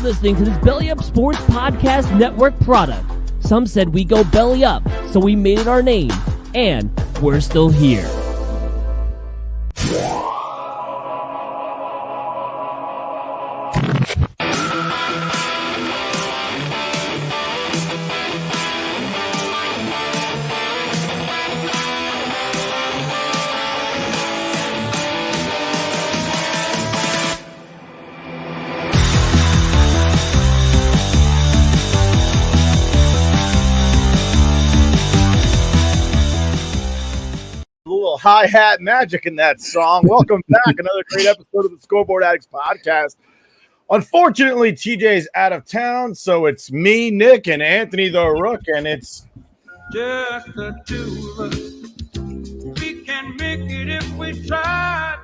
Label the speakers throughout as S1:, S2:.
S1: listening to this Belly Up Sports Podcast Network product. Some said we go belly up, so we made it our name, and we're still here.
S2: Hi-hat magic in that song. Welcome back. Another great episode of the Scoreboard Addicts podcast. Unfortunately, TJ's out of town, so it's me, Nick, and Anthony the Rook, and it's
S3: just the two of us. We can make it if we try.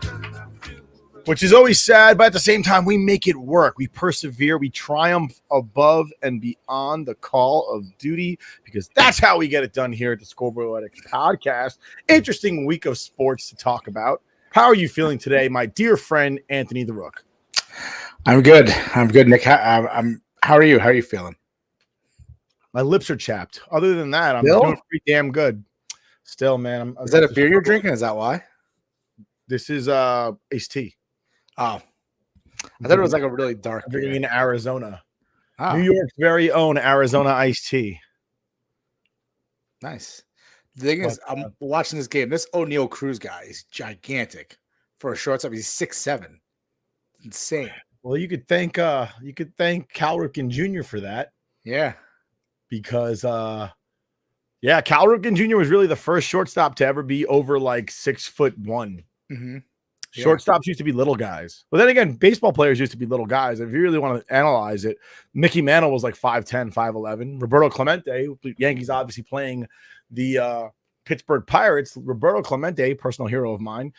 S2: Which is always sad, but at the same time, we make it work. We persevere. We triumph above and beyond the call of duty because that's how we get it done here at the Scoreboard Addicts podcast. Interesting week of sports to talk about. How are you feeling today, my dear friend, Anthony the Rook?
S4: I'm good, Nick. How are you? How are you feeling?
S2: My lips are chapped. Other than that, I'm
S4: Still?
S2: doing pretty damn good. Still, man.
S4: Is that a beer you're drinking? Is that why?
S2: This is iced tea.
S4: Oh, I thought it was like a really dark
S2: I'm
S4: beer.
S2: drinking in Arizona.
S4: Oh,
S2: New York's very own Arizona iced tea.
S4: nice. The thing is, I'm watching this game. This O'Neal Cruz guy is gigantic for a shortstop. He's 6'7". Insane.
S2: Well, you could thank Cal Ripken Jr. for that.
S4: Yeah.
S2: Because Cal Ripken Jr. was really the first shortstop to ever be over like 6'1".
S4: Mm-hmm. Yeah.
S2: Shortstops used to be little guys. But then again, baseball players used to be little guys. If you really want to analyze it, Mickey Mantle was like 5'10", 5'11". Roberto Clemente, Yankees obviously playing the Pittsburgh Pirates. Roberto Clemente, personal hero of mine,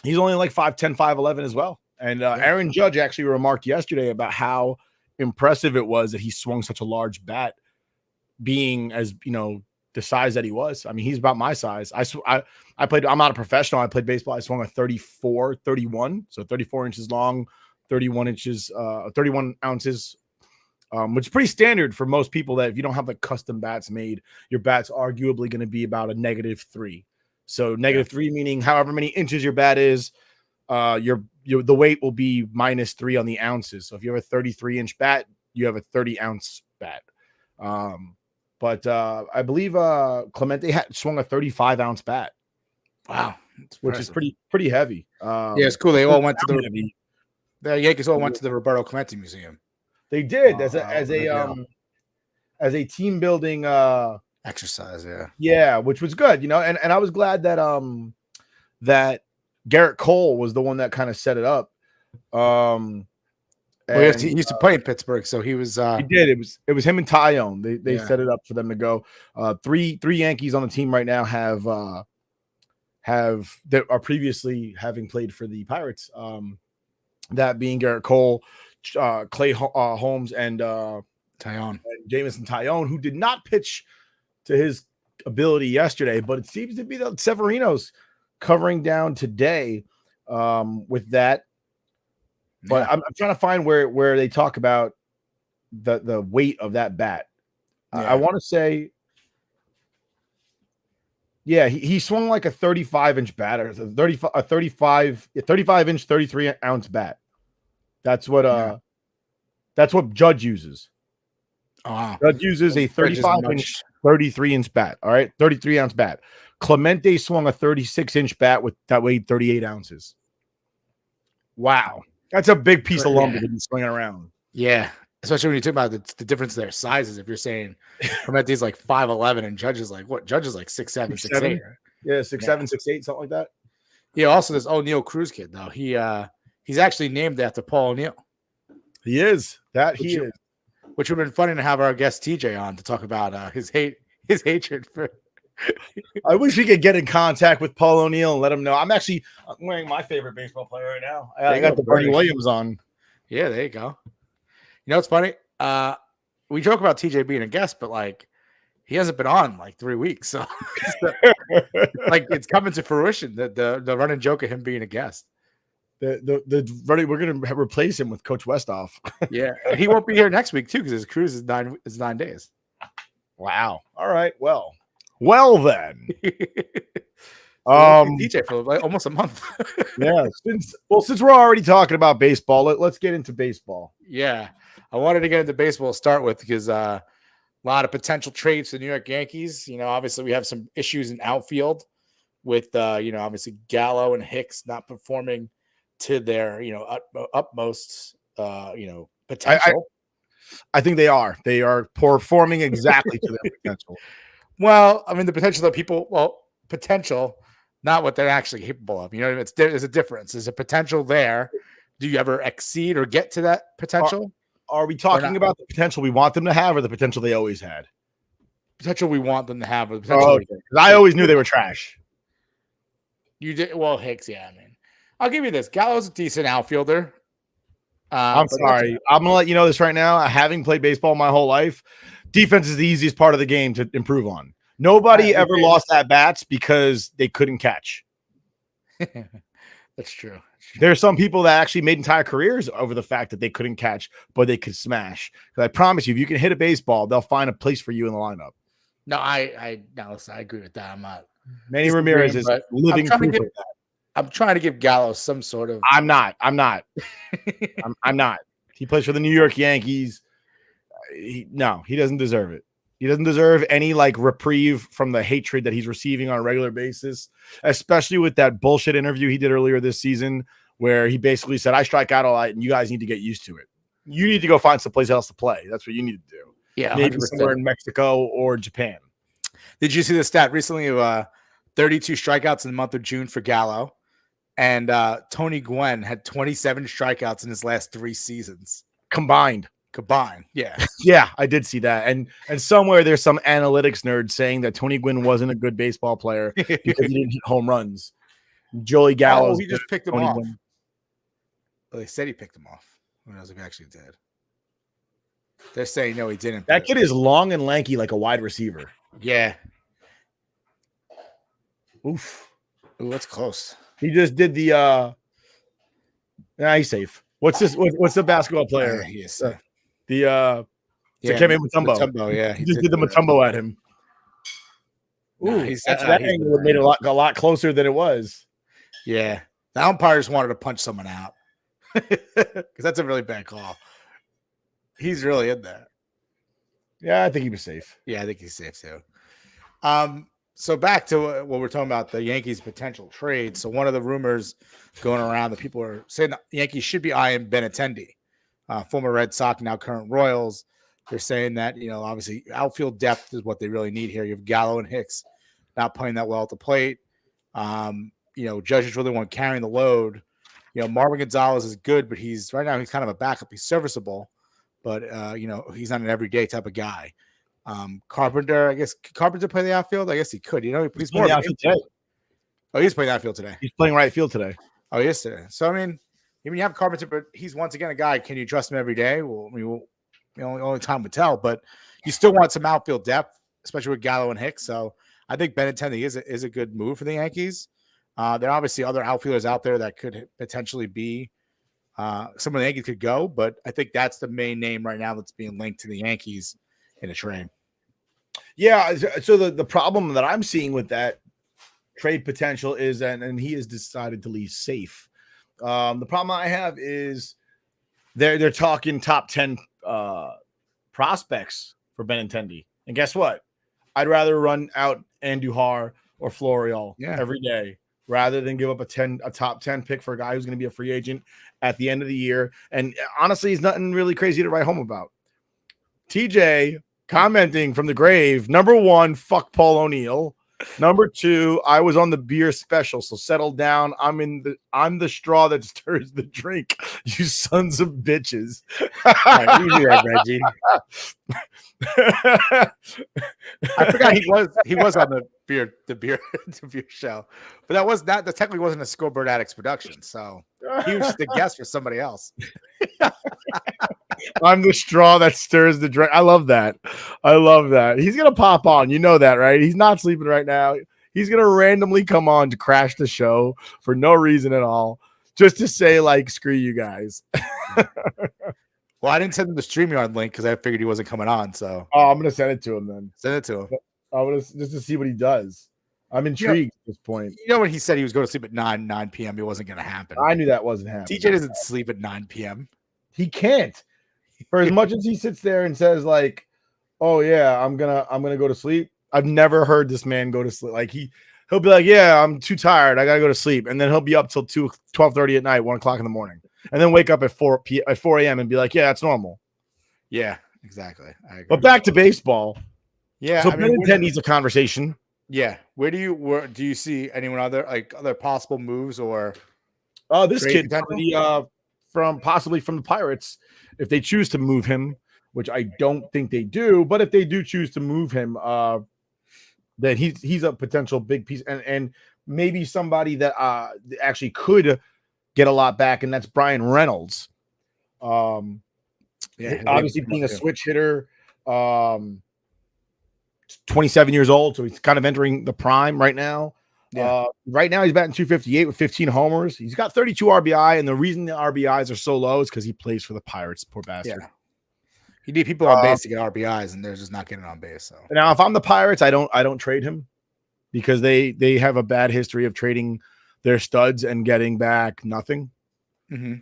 S2: he's only like 5'10", 5'11" as well. And Aaron Judge actually remarked yesterday about how impressive it was that he swung such a large bat, being as, the size that he was. I mean, he's about my size. I'm not a professional. I played baseball. I swung a 31, so 34 inches long, 31 ounces, which is pretty standard for most people. That if you don't have like custom bats made, your bat's arguably going to be about a -3. So -3 meaning however many inches your bat is, the weight will be -3 on the ounces. So if you have a 33-inch bat, you have a 30-ounce bat. But I believe Clemente had swung a 35-ounce bat.
S4: Wow.
S2: Which is pretty heavy.
S4: It's cool. They all went to the Yankees all went to the Roberto Clemente Museum.
S2: They did as a team building
S4: exercise.
S2: Yeah, which was good, and I was glad that that Garrett Cole was the one that kind of set it up.
S4: He used to play in Pittsburgh, so he was.
S2: He did. It was him and Tyone. They set it up for them to go. Three Yankees on the team right now that are previously having played for the Pirates. That being Garrett Cole, Clay Holmes, and
S4: Tyone,
S2: Jamison Tyone, who did not pitch to his ability yesterday, but it seems to be that Severino's covering down today with that. But I'm trying to find where they talk about the weight of that bat. I want to say, he swung like a 35-inch bat, or a 35-inch, 33-ounce bat. That's what Judge uses.
S4: Oh, wow.
S2: Judge uses a 35-inch, 33-inch bat. All right, 33-ounce bat. Clemente swung a 36-inch bat that weighed 38 ounces. Wow. That's a big piece of lumber to be swinging around.
S4: Yeah, especially when you talk about the difference in their sizes. If you're saying Clemente's like 5'11" and Judge is like what? Judge is like 6'7", 6'8".
S2: Yeah, 6'7", 6'8", something like that.
S4: Yeah. Also, this O'Neal Cruz kid though, he's actually named after Paul O'Neal.
S2: He is.
S4: Which would have been funny to have our guest TJ on to talk about his hatred for.
S2: I wish we could get in contact with Paul O'Neal and let him know. I'm wearing my favorite baseball player right now. I got the Bernie Williams on.
S4: Yeah, there you go. You know what's funny? We joke about TJ being a guest, but like he hasn't been on like 3 weeks, so like it's coming to fruition. The running joke of him being a guest.
S2: we're going to replace him with Coach Westhoff.
S4: Yeah, he won't be here next week too because his cruise is 9 days.
S2: Wow. All right. Well then.
S4: DJ for like almost a month.
S2: Yeah. Since we're already talking about baseball, let's get into baseball.
S4: Yeah, I wanted to get into baseball to start with because a lot of potential trades to the New York Yankees. Obviously we have some issues in outfield with obviously Gallo and Hicks not performing to their utmost potential.
S2: I think they are. They are performing exactly to their potential.
S4: Well, I mean the potential, not what they're actually capable of. There's a difference. There's a potential there. Do you ever exceed or get to that potential?
S2: Are we talking about the potential we want them to have or the potential they always had?
S4: Potential we want them to have. Or the potential
S2: I always knew they were trash.
S4: You did well, Hicks. Yeah, I mean, I'll give you this. Gallo's a decent outfielder.
S2: I'm sorry. I'm gonna let you know this right now. Having played baseball my whole life, defense is the easiest part of the game to improve on. Nobody ever lost at bats because they couldn't catch.
S4: That's true.
S2: There are some people that actually made entire careers over the fact that they couldn't catch, but they could smash. Because I promise you, if you can hit a baseball, they'll find a place for you in the lineup.
S4: No, I agree with that. I'm not.
S2: Manny Ramirez is living proof of that.
S4: I'm trying to give Gallo some sort of.
S2: I'm not. I'm not. He plays for the New York Yankees. He doesn't deserve it. He doesn't deserve any reprieve from the hatred that he's receiving on a regular basis, especially with that bullshit interview he did earlier this season where he basically said, I strike out a lot and you guys need to get used to it. You need to go find someplace else to play. That's what you need to do.
S4: Yeah.
S2: Maybe somewhere in Mexico or Japan.
S4: Did you see the stat recently of 32 strikeouts in the month of June for Gallo? And Tony Gwynn had 27 strikeouts in his last 3 seasons.
S2: Combined.
S4: Yeah.
S2: Yeah, I did see that. And somewhere there's some analytics nerd saying that Tony Gwynn wasn't a good baseball player because he didn't hit home runs. Joey Gallo.
S4: He just picked him off. Well, they said he picked him off. Who knows if he actually did. They're saying no, he didn't.
S2: That kid is long and lanky like a wide receiver.
S4: Yeah.
S2: Oof.
S4: Ooh, that's close.
S2: He just did the he's safe. What's this? What's the basketball player?
S4: He is
S2: Dikembe Mutombo.
S4: Mutombo, yeah.
S2: He just did the Mutombo at him. Ooh, that angle made it a lot closer than it was.
S4: Yeah. The umpires wanted to punch someone out. Because that's a really bad call. He's really in there.
S2: Yeah, I think he was safe.
S4: Yeah, I think he's safe too. So back to what we're talking about, the Yankees' potential trade. So one of the rumors going around that people are saying the Yankees should be eyeing Benintendi, former Red Sox, now current Royals. They're saying that, obviously outfield depth is what they really need here. You have Gallo and Hicks not playing that well at the plate. Judge is really the one carrying the load. Marvin Gonzalez is good, but he's kind of a backup. He's serviceable, but he's not an everyday type of guy. Carpenter, I guess Carpenter play the outfield. I guess he could. He's more outfield today. Oh, he's playing outfield today.
S2: He's playing right field today.
S4: Oh, yes, today. So I mean, you have Carpenter, but he's once again a guy. Can you trust him every day? Well, only time would tell. But you still want some outfield depth, especially with Gallo and Hicks. So I think Benintendi is a good move for the Yankees. There are obviously other outfielders out there that could potentially be some of the Yankees could go, but I think that's the main name right now that's being linked to the Yankees in a trade.
S2: Yeah, so the problem that I'm seeing with that trade potential is, and he has decided to leave safe. The problem I have is they're talking top 10 prospects for Benintendi. And guess what? I'd rather run out Andujar or Florial every day rather than give up a top 10 pick for a guy who's going to be a free agent at the end of the year. And honestly, he's nothing really crazy to write home about. TJ commenting from the grave. Number 1, fuck Paul O'Neill. Number 2, I was on the beer special, so settle down. I'm the straw that stirs the drink. You sons of bitches.
S4: Right, you do that, Reggie. I forgot he was on the beer show, but that technically wasn't a Scoreboard Addicts production. So he was the guest for somebody else.
S2: I'm the straw that stirs the drink. I love that. He's gonna pop on. You know that, right? He's not sleeping right now. He's gonna randomly come on to crash the show for no reason at all. just to say like, screw you guys.
S4: Well, I didn't send him the StreamYard link because I figured he wasn't coming on. So
S2: Oh, I'm gonna send it to him then.
S4: send it to him.
S2: I want to just to see what he does. I'm intrigued at this point.
S4: You know when he said he was going to sleep at 9 p.m. It wasn't going to happen.
S2: I knew that wasn't happening.
S4: TJ doesn't sleep at 9 p.m.
S2: He can't. For as much as he sits there and says like, "Oh yeah, I'm gonna go to sleep." I've never heard this man go to sleep. Like he'll be like, "Yeah, I'm too tired. I gotta go to sleep," and then he'll be up till 12:30 at night, 1 o'clock in the morning, and then wake up at 4 a.m. and be like, "Yeah, that's normal."
S4: Yeah, exactly. I agree.
S2: But back to baseball.
S4: Yeah,
S2: So
S4: I mean,
S2: Ben needs a conversation.
S4: yeah. Where do you see anyone other possible moves or?
S2: This
S4: trade
S2: kid from possibly from the Pirates, if they choose to move him, which I don't think they do, but if they do choose to move him, then he's a potential big piece and maybe somebody that actually could get a lot back, and that's Brian Reynolds. Obviously being a switch hitter, 27 years old, so he's kind of entering the prime right now. Right now he's batting 258 with 15 homers. He's got 32 RBI, and the reason the RBIs are so low is because he plays for the Pirates. Poor bastard.
S4: Yeah. You need people on base to get RBIs, and they're just not getting on base. So
S2: now, if I'm the Pirates, I don't trade him because they have a bad history of trading their studs and getting back nothing.
S4: Mm-hmm.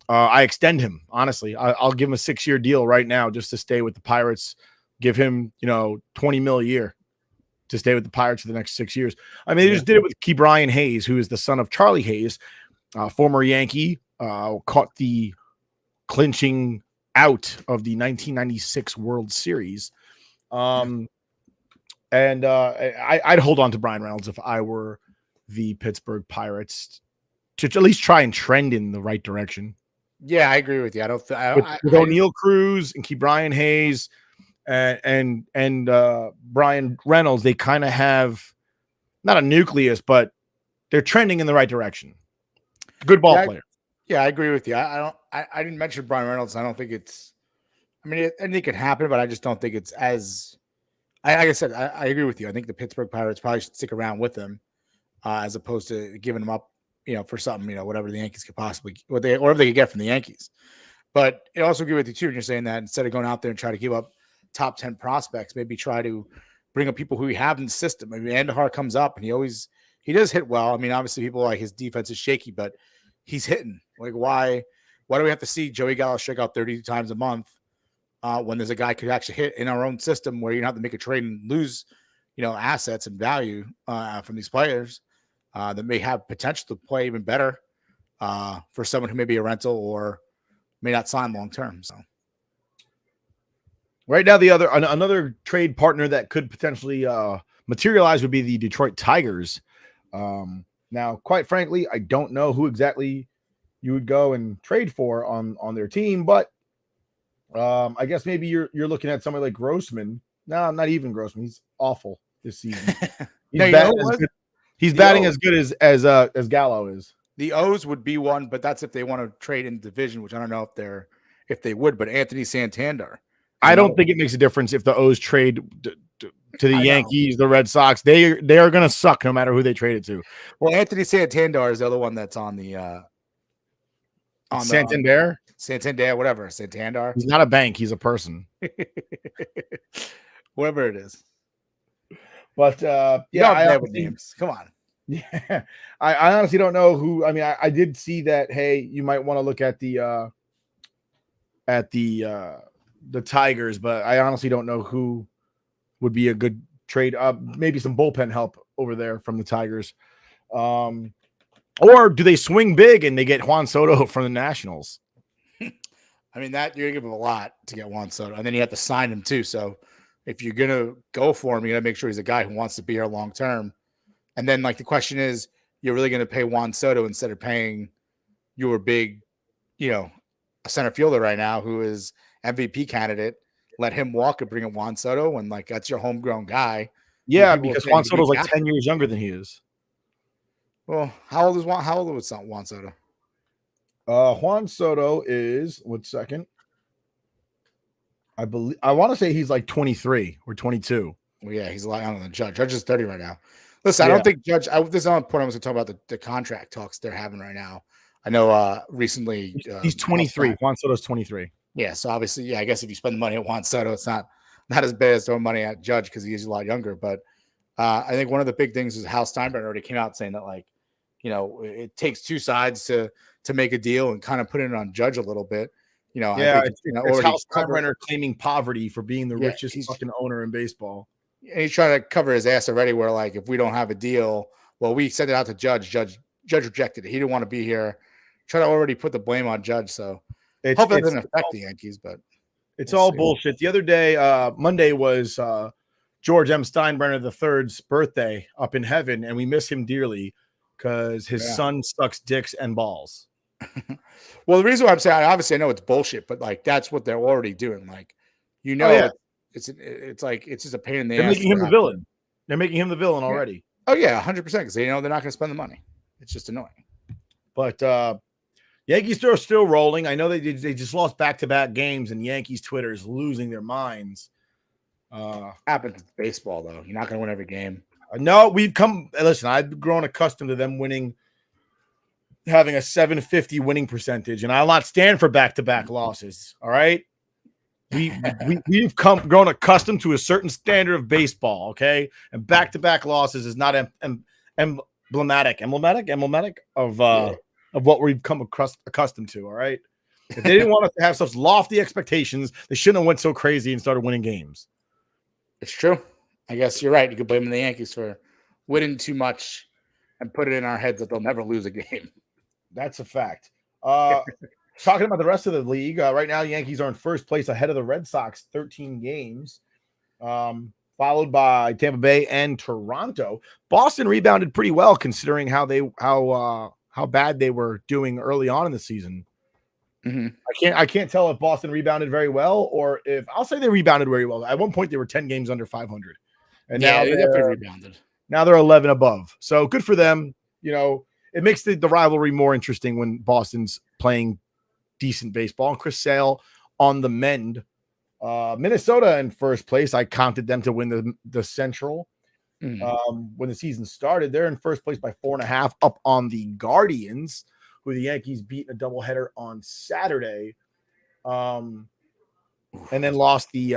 S2: I extend him, honestly. I'll give him a 6-year deal right now just to stay with the Pirates. Give him, $20 million a year to stay with the Pirates for the next 6 years. I mean, they just did it with Ke'Bryan Hayes, who is the son of Charlie Hayes, former Yankee, caught the clinching out of the 1996 World Series. And I'd hold on to Brian Reynolds if I were the Pittsburgh Pirates to at least try and trend in the right direction.
S4: Yeah, I agree with you.
S2: With O'Neal Cruz and Ke'Bryan Hayes and Brian Reynolds, they kind of have not a nucleus, but they're trending in the right direction. Good ball player.
S4: Yeah, I agree with you. I didn't mention Brian Reynolds. I don't think it's. I mean, anything could happen, but I just don't think it's as. Like I said, I agree with you. I think the Pittsburgh Pirates probably should stick around with him, as opposed to giving him up, for something, whatever the Yankees could possibly, whatever they could get from the Yankees. But I also agree with you too when you're saying that instead of going out there and try to give up top 10 prospects, maybe try to bring up people who we have in the system. I mean, Andahar comes up and he does hit well. I mean, obviously people like his defense is shaky, but he's hitting. Like, why do we have to see Joey Gallo strike out 32 times a month when there's a guy could actually hit in our own system where you don't have to make a trade and lose, assets and value from these players that may have potential to play even better for someone who may be a rental or may not sign long term. So
S2: right now, another trade partner that could potentially materialize would be the Detroit Tigers. Now, quite frankly, I don't know who exactly you would go and trade for on their team, but I guess maybe you're looking at somebody like Grossman. No, not even Grossman. He's awful this season. He's batting as good as Gallo is.
S4: The O's would be one, but that's if they want to trade in the division, which I don't know if they would. But Anthony Santander,
S2: I don't think it makes a difference if the O's trade to the Yankees, the Red Sox. They are going to suck no matter who they trade it to.
S4: Well, Anthony Santander is the other one that's on the
S2: Santander,
S4: whatever. Santander.
S2: He's not a bank. He's a person.
S4: Whatever it is.
S2: But
S4: names. Come on.
S2: Yeah, I honestly don't know who. I mean, I did see that. Hey, you might want to look at the Tigers, but I honestly don't know who would be a good trade. Maybe some bullpen help over there from the Tigers, or do they swing big and they get Juan Soto from the Nationals?
S4: I mean, that you're gonna give him a lot to get Juan Soto, and then you have to sign him too. So if you're gonna go for him, you gotta make sure he's a guy who wants to be here long term. And then, the question is, you're really going to pay Juan Soto instead of paying your big, a center fielder right now who is MVP candidate. Let him walk and bring in Juan Soto, and that's your homegrown guy.
S2: Yeah, because Juan Soto's like 10 years younger than he is.
S4: Well, how old was Juan Soto?
S2: Juan Soto is 1 second. I want to say he's like 23 or 22.
S4: Well, yeah, he's a lot younger than Judge. Judge is 30 right now. Listen, I don't think Judge. This is on the point I was going to talk about the contract talks they're having right now. I know recently
S2: He's 23. Juan Soto's 23.
S4: Yeah, so obviously, yeah, I guess if you spend the money at Juan Soto, it's not as bad as throwing money at Judge because he's a lot younger. But I think one of the big things is Hal Steinbrenner already came out saying that, like, it takes two sides to make a deal and kind of put it on Judge a little bit.
S2: Yeah,
S4: I think,
S2: it's Hal Steinbrenner claiming poverty for being the richest fucking owner in baseball.
S4: And he's trying to cover his ass already where, like, if we don't have a deal, well, we sent it out to Judge. Judge rejected it. He didn't want to be here. Try to already put the blame on Judge. So hope that doesn't affect the Yankees, but
S2: it's all bullshit. The other day, Monday was George M. Steinbrenner III's birthday up in heaven, and we miss him dearly because his son sucks dicks and balls.
S4: Well, the reason why I'm saying, obviously, I know it's bullshit, but like that's what they're already doing. Like, it's like it's just a pain in the ass.
S2: They're making him the villain. They're making him the villain already.
S4: Oh yeah, 100% because they know they're not going to spend the money. It's just annoying.
S2: But Yankees are still rolling. I know they just lost back-to-back games, and Yankees Twitter is losing their minds.
S4: Happens with baseball, though. You're not going to win every game.
S2: No, listen, I've grown accustomed to them having a 750 winning percentage, and I'll not stand for back-to-back losses. All right. We've grown accustomed to a certain standard of baseball, okay? And back-to-back losses is not emblematic of what we've come accustomed to, all right? If they didn't want us to have such lofty expectations, they shouldn't have went so crazy and started winning games.
S4: It's true. I guess you're right. You could blame the Yankees for winning too much and put it in our heads that they'll never lose a game.
S2: That's a fact. Talking about the rest of the league, right now, Yankees are in first place ahead of the Red Sox, 13 games, followed by Tampa Bay and Toronto. Boston rebounded pretty well considering how bad they were doing early on in the season.
S4: Mm-hmm.
S2: I can't tell if Boston rebounded very well or if I'll say they rebounded very well. At one point, they were 10 games under 500, and now
S4: they definitely rebounded.
S2: Now they're 11 above. So good for them. It makes the rivalry more interesting when Boston's playing decent baseball. And Chris Sale on the mend. Minnesota in first place. I counted them to win the Central. When the season started, they're in first place by 4.5 up on the Guardians, who the Yankees beat in a doubleheader on Saturday. And then lost the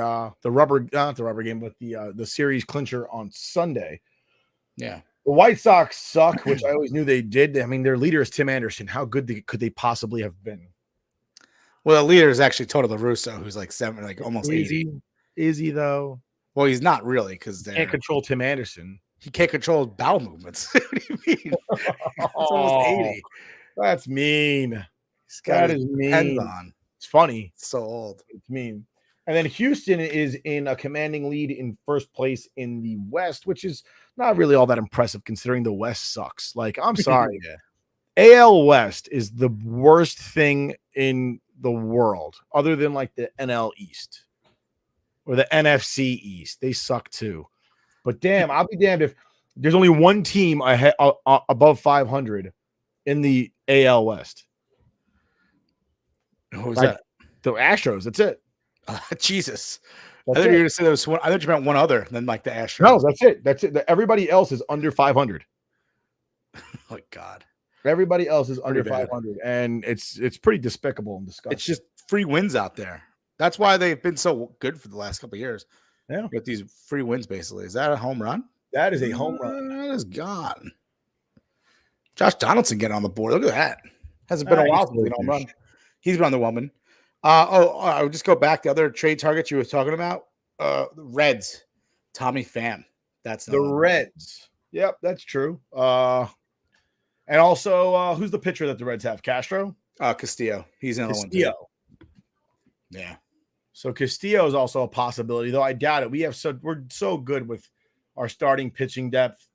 S2: series clincher on Sunday.
S4: Yeah.
S2: The White Sox suck, which I always knew they did. I mean, their leader is Tim Anderson. How good could they possibly have been?
S4: Well, the leader is actually Toto La Russa, who's like almost 80.
S2: Is he though?
S4: Well, he's not really because
S2: can't control Tim Anderson.
S4: He can't control bowel movements. What do you mean? It's almost 80.
S2: That's mean.
S4: That is mean.
S2: It's funny.
S4: It's so old.
S2: It's mean. And then Houston is in a commanding lead in first place in the West, which is not really all that impressive considering the West sucks. Like, I'm sorry. AL West is the worst thing in the world other than like the NL East or the NFC East. They suck too. But damn, I'll be damned if there's only one team ahead above 500 in the AL West.
S4: Who's that?
S2: The Astros. That's it.
S4: Jesus. I thought you were going to say there was one. I thought you meant one other than like the Astros.
S2: No, that's it. That's it. Everybody else is under 500.
S4: Oh God.
S2: Everybody else is under 500, and it's pretty despicable and disgusting.
S4: It's just free wins out there. That's why they've been so good for the last couple of years.
S2: Yeah,
S4: with these free wins, basically. Is that a home run?
S2: That is a home run.
S4: That is gone. Josh Donaldson getting on the board. Look at that. Hasn't been a while since he's home run. He's been underwhelming. I would just go back. The other trade targets you were talking about, the Reds, Tommy Pham. That's
S2: the Reds. Yep, that's true. And also, who's the pitcher that the Reds have? Castro?
S4: Castillo. He's another one. Too. Yeah.
S2: So Castillo is also a possibility, though I doubt it. We're so good with our starting pitching depth,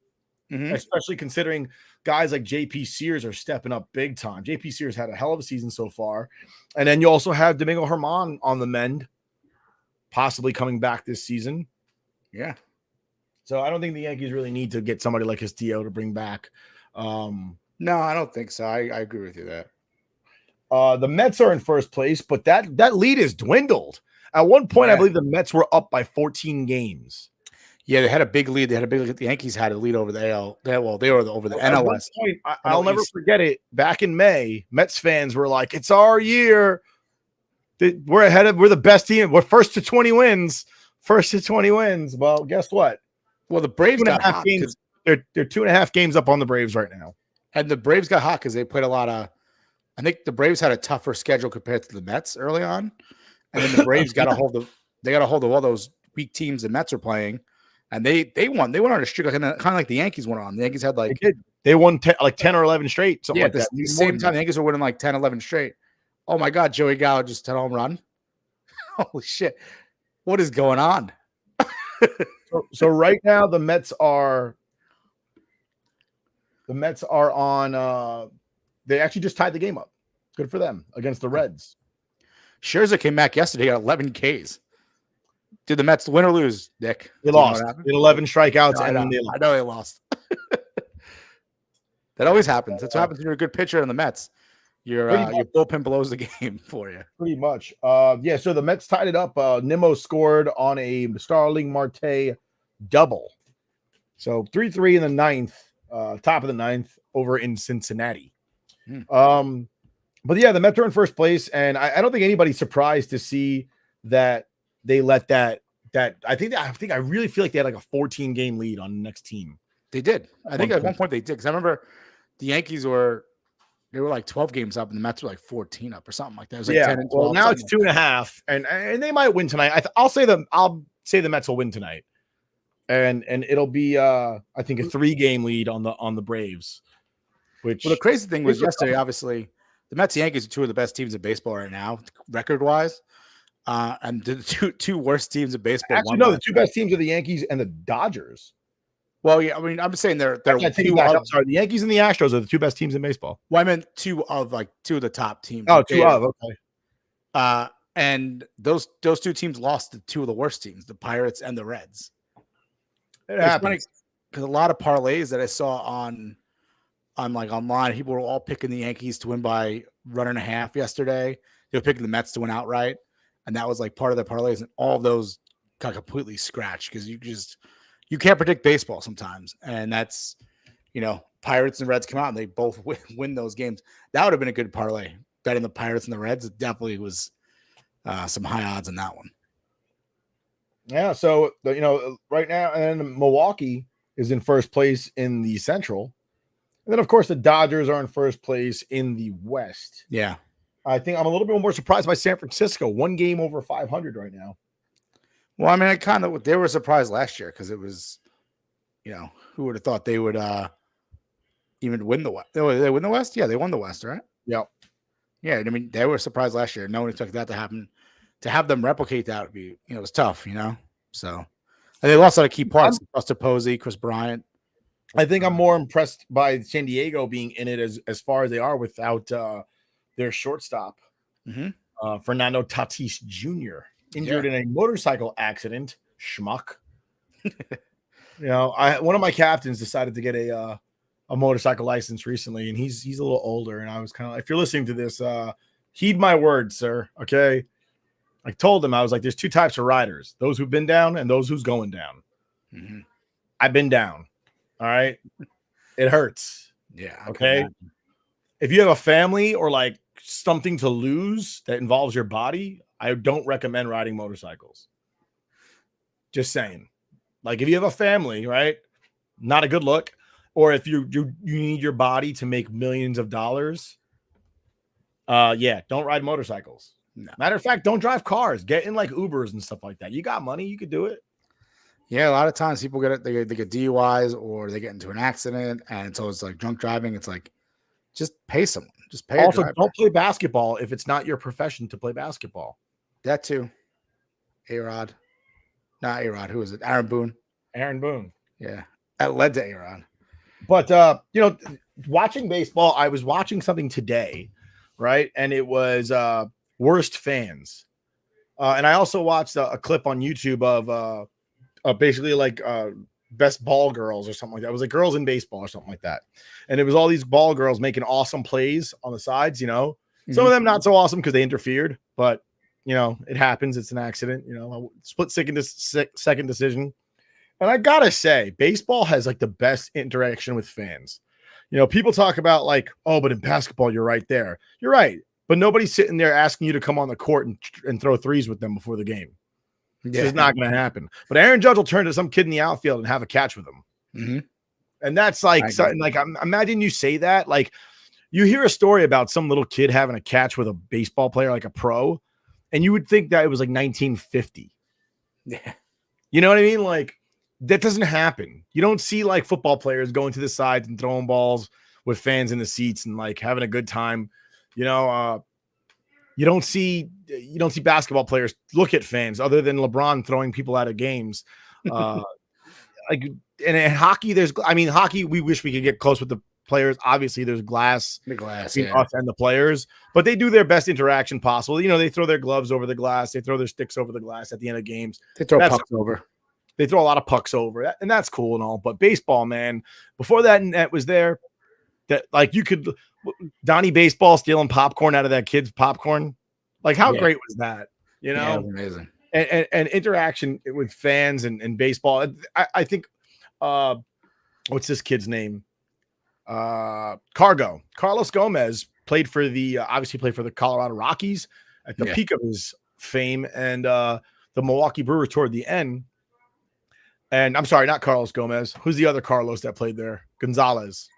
S2: especially considering guys like JP Sears are stepping up big time. JP Sears had a hell of a season so far. And then you also have Domingo Germán on the mend, possibly coming back this season.
S4: Yeah.
S2: So I don't think the Yankees really need to get somebody like Castillo to bring back.
S4: No, I don't think so. I agree with you there.
S2: The Mets are in first place, but that lead is dwindled. At one point, I believe the Mets were up by 14 games.
S4: Yeah, they had a big lead. They had a big lead. The Yankees had a lead over the AL. They were over the
S2: At one
S4: NLS.
S2: point, I'll never forget it. Back in May, Mets fans were like, "It's our year. We're the best team. We're first to 20 wins. First to 20 wins." Well, guess what?
S4: Well, the Braves got hot.
S2: They're 2.5 games up on the Braves right now.
S4: And the Braves got hot because they played a lot of. I think the Braves had a tougher schedule compared to the Mets early on, and then the Braves got a hold of. They got a hold of all those weak teams the Mets are playing, and they won. They went on a streak, kind of like the Yankees went on. The Yankees had
S2: they won 10 or 11 straight, something like that.
S4: The same time the Yankees were winning like 10, 11 straight. Oh my God, Joey Gallo just hit a home run. Holy shit. What is going on?
S2: so right now the Mets are on they actually just tied the game up. Good for them against the Reds.
S4: Scherzer came back yesterday, got 11 Ks. Did the Mets win or lose, Nick?
S2: They lost. They had 11 strikeouts and then they lost.
S4: I know they lost. That always happens. That's what happens when you're a good pitcher in the Mets. Your bullpen blows the game for you.
S2: Pretty much. Yeah, so the Mets tied it up. Nimmo scored on a Starling Marte double. So 3-3 in the ninth, top of the ninth over in Cincinnati. But yeah, the Mets are in first place, and I don't think anybody's surprised to see that they let that I really feel like they had like a 14-game lead on the next team.
S4: They did. I think at one point they did, because I remember the Yankees were like 12 games up, and the Mets were like 14 up or something like that. It was like 10 and 12.
S2: Well, now it's 2.5, and they might win tonight. I'll say the Mets will win tonight, and it'll be I think a 3-game lead on the Braves. Well,
S4: the crazy thing was yesterday, obviously, the Mets and Yankees are two of the best teams in baseball right now, record-wise. And the two worst teams in baseball.
S2: Actually, no, the two best teams are the Yankees and the Dodgers.
S4: Well, yeah, I mean, I'm just saying they're
S2: I'm sorry, the Yankees and the Astros are the two best teams in baseball.
S4: Well, I meant two of the top teams.
S2: Oh, okay.
S4: And those two teams lost to two of the worst teams, the Pirates and the Reds.
S2: It happens
S4: because a lot of parlays that I saw on like online, people were all picking the Yankees to win by 1.5 yesterday. They were picking the Mets to win outright, and that was like part of their parlays, and all of those got completely scratched because you can't predict baseball sometimes, and that's Pirates and Reds come out and they both win those games. That would have been a good parlay. Betting the Pirates and the Reds, it definitely was some high odds on that one.
S2: Yeah, so right now, and Milwaukee is in first place in the Central. And then, of course, the Dodgers are in first place in the West.
S4: Yeah.
S2: I think I'm a little bit more surprised by San Francisco. 1 game over 500 right now.
S4: Well, I mean, they were surprised last year because it was, who would have thought they would even win the West? They win the West? Yeah, they won the West, right?
S2: Yep.
S4: Yeah, I mean, they were surprised last year. No one expected that to happen. To have them replicate that would be, it was tough, So, and they lost a lot of key parts. Buster Posey, Chris Bryant.
S2: I think I'm more impressed by San Diego being in it as far as they are without their shortstop, Fernando Tatis Jr., injured in a motorcycle accident. Schmuck. One of my captains decided to get a motorcycle license recently, and he's a little older. And I was kind of, if you're listening to this, heed my words, sir. Okay. I told him, I was like, there's 2 types of riders: those who've been down and those who's going down. I've been down. All right. It hurts.
S4: Yeah.
S2: Okay. If you have a family or like something to lose that involves your body, I don't recommend riding motorcycles. Just saying. Like if you have a family, right? Not a good look. Or if you need your body to make millions of dollars. Don't ride motorcycles. No. Matter of fact, don't drive cars. Get in like Ubers and stuff like that. You got money, you could do it.
S4: Yeah, a lot of times people they get DUIs or they get into an accident, and so it's like drunk driving. It's like just pay someone. Just pay.
S2: Also, don't play basketball if it's not your profession to play basketball.
S4: That too. A-Rod. Not A-Rod. Who is it? Aaron Boone.
S2: Aaron Boone.
S4: Yeah. That led to A-Rod.
S2: But watching baseball, I was watching something today, right? And it was worst fans. And I also watched a clip on YouTube of basically like best ball girls or something like that. It was like girls in baseball or something like that. And it was all these ball girls making awesome plays on the sides, Some of them not so awesome because they interfered, but it happens. It's an accident, split second decision. And I gotta say, baseball has like the best interaction with fans. You know, people talk about like, oh, but in basketball, you're right there. You're right. But nobody's sitting there asking you to come on the court and throw threes with them before the game. This is not going to happen. But Aaron Judge will turn to some kid in the outfield and have a catch with him.
S4: Mm-hmm.
S2: And that's like something like, imagine you say that. Like, you hear a story about some little kid having a catch with a baseball player, like a pro, and you would think that it was like 1950.
S4: Yeah.
S2: You know what I mean? Like, that doesn't happen. You don't see like football players going to the sides and throwing balls with fans in the seats and like having a good time. You know, you don't see basketball players look at fans other than LeBron throwing people out of games. Like, and in hockey, hockey, we wish we could get close with the players. Obviously, there's glass between us and the players, but they do their best interaction possible. You know, they throw their gloves over the glass, they throw their sticks over the glass at the end of games.
S4: They throw pucks over.
S2: They throw a lot of pucks over, and that's cool and all. But baseball, man, before that net was there, that like you could Donnie Baseball stealing popcorn out of that kid's popcorn. Like, how great was that? You know,
S4: yeah, it was amazing.
S2: And interaction with fans and baseball. I think, what's this kid's name? Carlos Gomez played for obviously played for the Colorado Rockies at the peak of his fame, and the Milwaukee Brewers toward the end. And I'm sorry, not Carlos Gomez. Who's the other Carlos that played there? Gonzalez.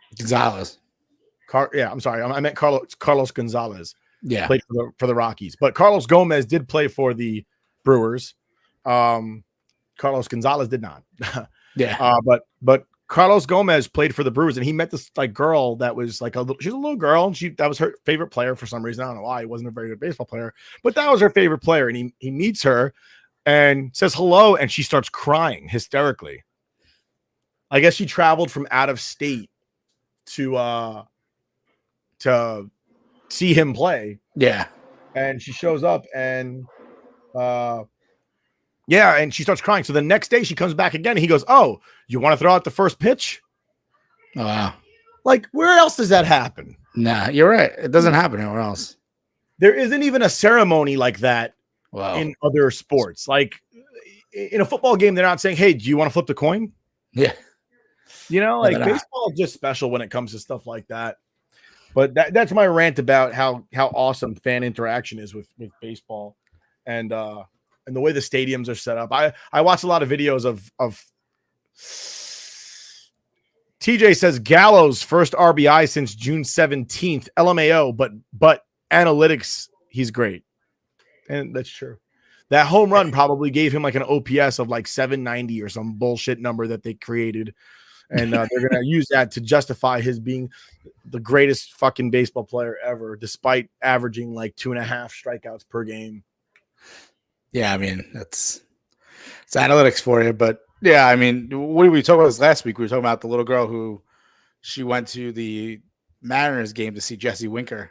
S2: I'm sorry. I meant Carlos Gonzalez. Yeah. Played for the Rockies. But Carlos Gomez did play for the Brewers. Carlos Gonzalez did not. Yeah. But Carlos Gomez played for the Brewers, and he met this like girl that was like she's a little girl. That was her favorite player for some reason. I don't know why. He wasn't a very good baseball player, but that was her favorite player. And he meets her and says hello, and she starts crying hysterically. I guess she traveled from out of state to see him play. Yeah. And she shows up and and she starts crying. So the next day she comes back again and he goes, "Oh, you want to throw out the first pitch?" Oh, wow. Like, where else does that happen?
S4: Nah, you're right. It doesn't happen anywhere else.
S2: There isn't even a ceremony like that in other sports. Like in a football game, they're not saying, "Hey, do you want to flip the coin?" Yeah. You know, like baseball is just special when it comes to stuff like that. But that's my rant about how awesome fan interaction is with baseball, and the way the stadiums are set up. I watch a lot of videos of TJ says Gallo's first RBI since June 17th. LMAO, but analytics, he's great, and that's true. That home run probably gave him like an OPS of like 790 or some bullshit number that they created. And they're going to use that to justify his being the greatest fucking baseball player ever, despite averaging like 2.5 strikeouts per game.
S4: Yeah, I mean, it's analytics for you. But yeah, I mean, what did we talk about this last week? We were talking about the little girl who she went to the Mariners game to see Jesse Winker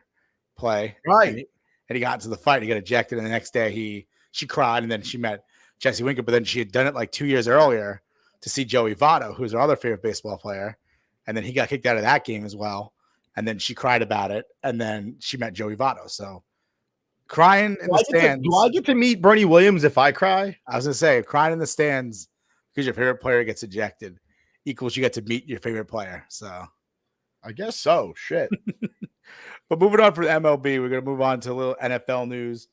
S4: play.
S2: Right.
S4: And he got into the fight. He got ejected. And the next day she cried. And then she met Jesse Winker. But then she had done it like 2 years earlier to see Joey Votto, who's her other favorite baseball player. And then he got kicked out of that game as well. And then she cried about it. And then she met Joey Votto. So crying in the stands.
S2: Do I get to meet Bernie Williams if I cry?
S4: I was going to say, crying in the stands because your favorite player gets ejected equals you get to meet your favorite player. So
S2: I guess so. Shit.
S4: But moving on from MLB, we're going to move on to a little NFL news.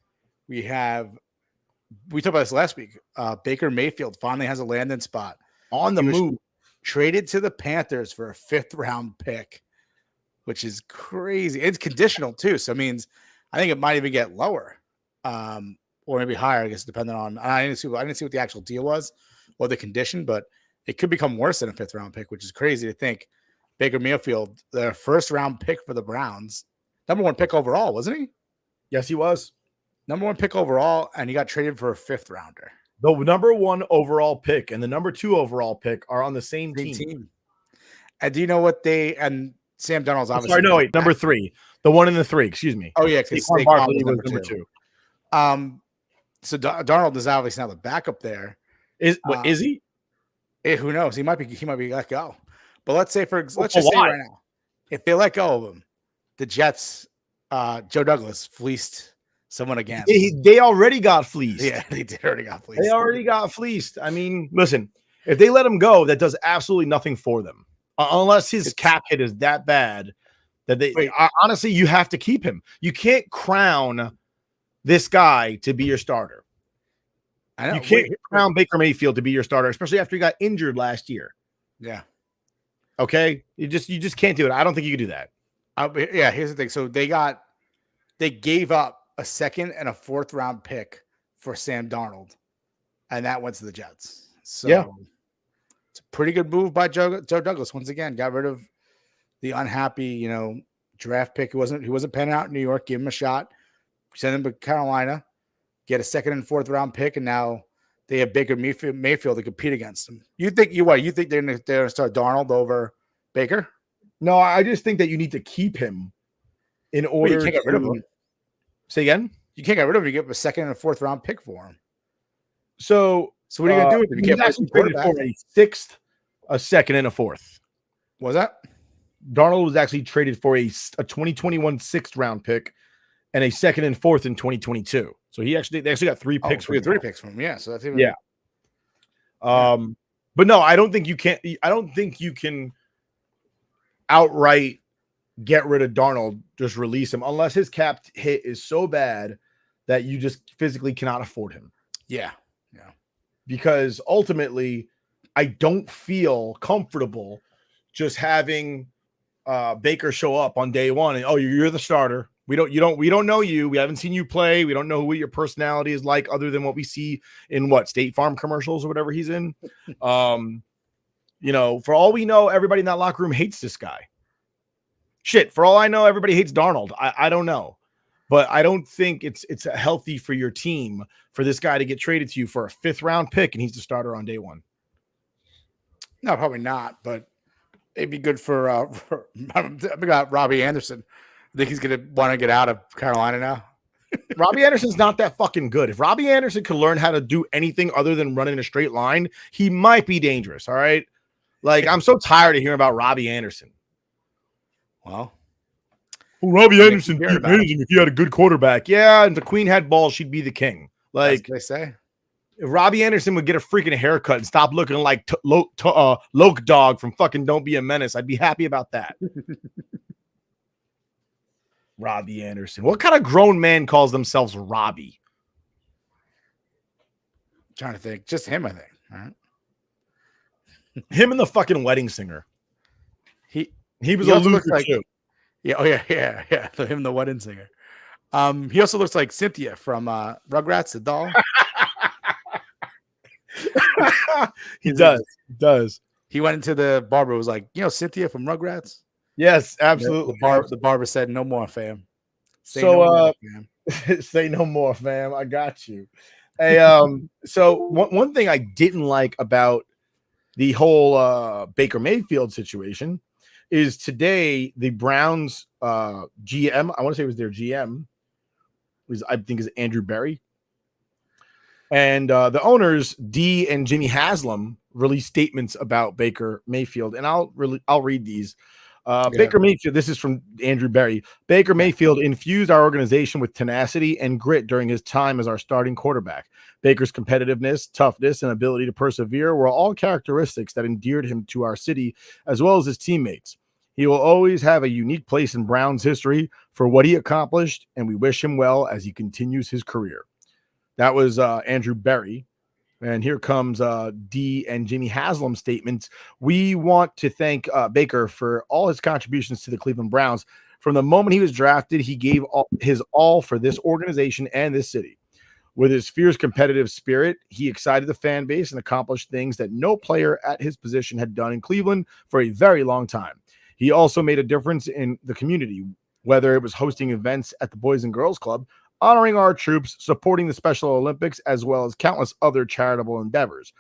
S4: We talked about this last week. Baker Mayfield finally has a landing spot.
S2: On the move.
S4: Traded to the Panthers for a 5th round pick, which is crazy. It's conditional too. So it means I think it might even get lower or maybe higher, I guess, depending on. I didn't see what the actual deal was or the condition, but it could become worse than a 5th round pick, which is crazy to think. Baker Mayfield, their 1st round pick for the Browns, number 1 pick overall, wasn't he?
S2: Yes, he was.
S4: Number 1 pick overall, and he got traded for a 5th rounder.
S2: The number 1 overall pick and the number 2 overall pick are on the same team.
S4: And do you know what and Sam Darnold's obviously.
S2: Sorry, no, wait, number 3. The 1 and the 3, excuse me.
S4: Oh, yeah, because Saquon Barkley was number 2. So Darnold is obviously now the backup there.
S2: Is he?
S4: Who knows? He might be let go. But let's say let's just say right now, if they let go of him, the Jets, Joe Douglas fleeced someone again.
S2: They already got fleeced.
S4: Yeah, they did already got fleeced.
S2: They already got fleeced. I mean, listen, If they let him go, that does absolutely nothing for them, unless his cap hit is that bad that honestly, you have to keep him. You can't crown this guy to be your starter.
S4: I know.
S2: You can't crown Baker Mayfield to be your starter, especially after he got injured last year.
S4: Yeah.
S2: Okay. You just can't do it. I don't think you can do that.
S4: Yeah. Here's the thing. So they gave up a 2nd and a 4th round pick for Sam Darnold, and that went to the Jets. So
S2: yeah,
S4: it's a pretty good move by Joe Douglas. Once again, got rid of the unhappy, draft pick. He wasn't panning out in New York. Give him a shot. Send him to Carolina. Get a 2nd and 4th round pick, and now they have Baker Mayfield to compete against him. You think they're gonna start Darnold over Baker?
S2: No, I just think that you need to keep him in order.
S4: You can't get rid of him.
S2: Say again?
S4: You can't get rid of him. You get a 2nd and a 4th round pick for him.
S2: So
S4: what are you gonna do with him? You can't
S2: actually traded for a 6th, a 2nd, and a 4th.
S4: Was that?
S2: Darnold was actually traded for a 2021 6th round pick and a 2nd and 4th in 2022. So they actually got 3 picks.
S4: We had 3 picks from him. Yeah, so that's even.
S2: Yeah. But no, I don't think you can. I don't think you can outright get rid of Darnold. Just release him unless his cap hit is so bad that you just physically cannot afford him.
S4: Yeah.
S2: Because ultimately, I don't feel comfortable just having Baker show up on day one and you're the starter. We don't know you. We haven't seen you play. We don't know what your personality is like other than what we see in State Farm commercials or whatever he's in. For all we know, everybody in that locker room hates this guy. Shit, for all I know, everybody hates Darnold. I don't know. But I don't think it's healthy for your team for this guy to get traded to you for a 5th round pick and he's the starter on day one.
S4: No, probably not, but it'd be good for we got Robbie Anderson. I think he's going to want to get out of Carolina now.
S2: Robbie Anderson's not that fucking good. If Robbie Anderson could learn how to do anything other than run in a straight line, he might be dangerous. All right. Like, I'm so tired of hearing about Robbie Anderson.
S4: Well,
S2: Robbie Anderson would be amazing if you had a good quarterback. Yeah. And the queen had balls, she'd be the king. Like
S4: they say.
S2: If Robbie Anderson would get a freaking haircut and stop looking like Loke Dog from fucking Don't Be a Menace, I'd be happy about that. Robbie Anderson. What kind of grown man calls themselves Robbie?
S4: I'm trying to think. Just him, I think. All right.
S2: Him and the fucking wedding singer. He was a loser too.
S4: Yeah. Oh yeah. Him and the wedding singer. He also looks like Cynthia from Rugrats, the doll.
S2: He does.
S4: He went into the barber. Was like, Cynthia from Rugrats.
S2: Yes, absolutely.
S4: The barber said, "No more, fam."
S2: Say no more, fam. I got you. Hey, so one thing I didn't like about the whole Baker Mayfield situation is today the Browns GM, I want to say it was their GM, I think is Andrew Berry. And the owners, Dee and Jimmy Haslam, released statements about Baker Mayfield, and I'll read these. Baker Mayfield, this is from Andrew Berry. Baker Mayfield infused our organization with tenacity and grit during his time as our starting quarterback. Baker's competitiveness, toughness, and ability to persevere were all characteristics that endeared him to our city as well as his teammates. He will always have a unique place in Browns history for what he accomplished, and we wish him well as he continues his career. That was Andrew Berry. And here comes Dee and Jimmy Haslam's statements. We want to thank Baker for all his contributions to the Cleveland Browns. From the moment he was drafted, he gave his all for this organization and this city. With his fierce competitive spirit, he excited the fan base and accomplished things that no player at his position had done in Cleveland for a very long time. He also made a difference in the community, whether it was hosting events at the Boys and Girls Club, honoring our troops, supporting the Special Olympics, as well as countless other charitable endeavors.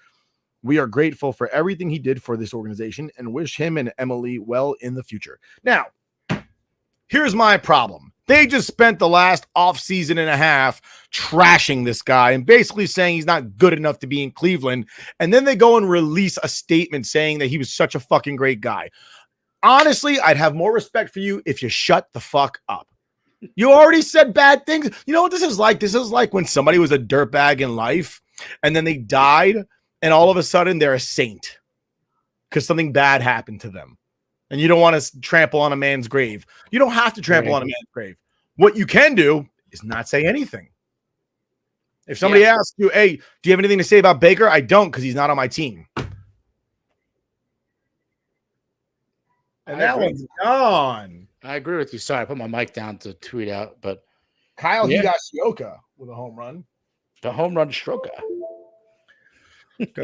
S2: We are grateful for everything he did for this organization and wish him and Emily well in the future. Now, here's my problem. They just spent the last offseason and a half trashing this guy and basically saying he's not good enough to be in Cleveland. And then they go and release a statement saying that he was such a fucking great guy. Honestly, I'd have more respect for you if you shut the fuck up. You already said bad things. You know what this is like? This is like when somebody was a dirtbag in life and then they died and all of a sudden they're a saint because something bad happened to them. And you don't want to trample on a man's grave. You don't have to trample on a man's grave. What you can do is not say anything. If somebody asks you, hey, do you have anything to say about Baker? I don't, because he's not on my team. And that one's gone.
S4: I agree with you. Sorry, I put my mic down to tweet out, but
S2: Kyle Higashioka with a home run.
S4: The home run stroker.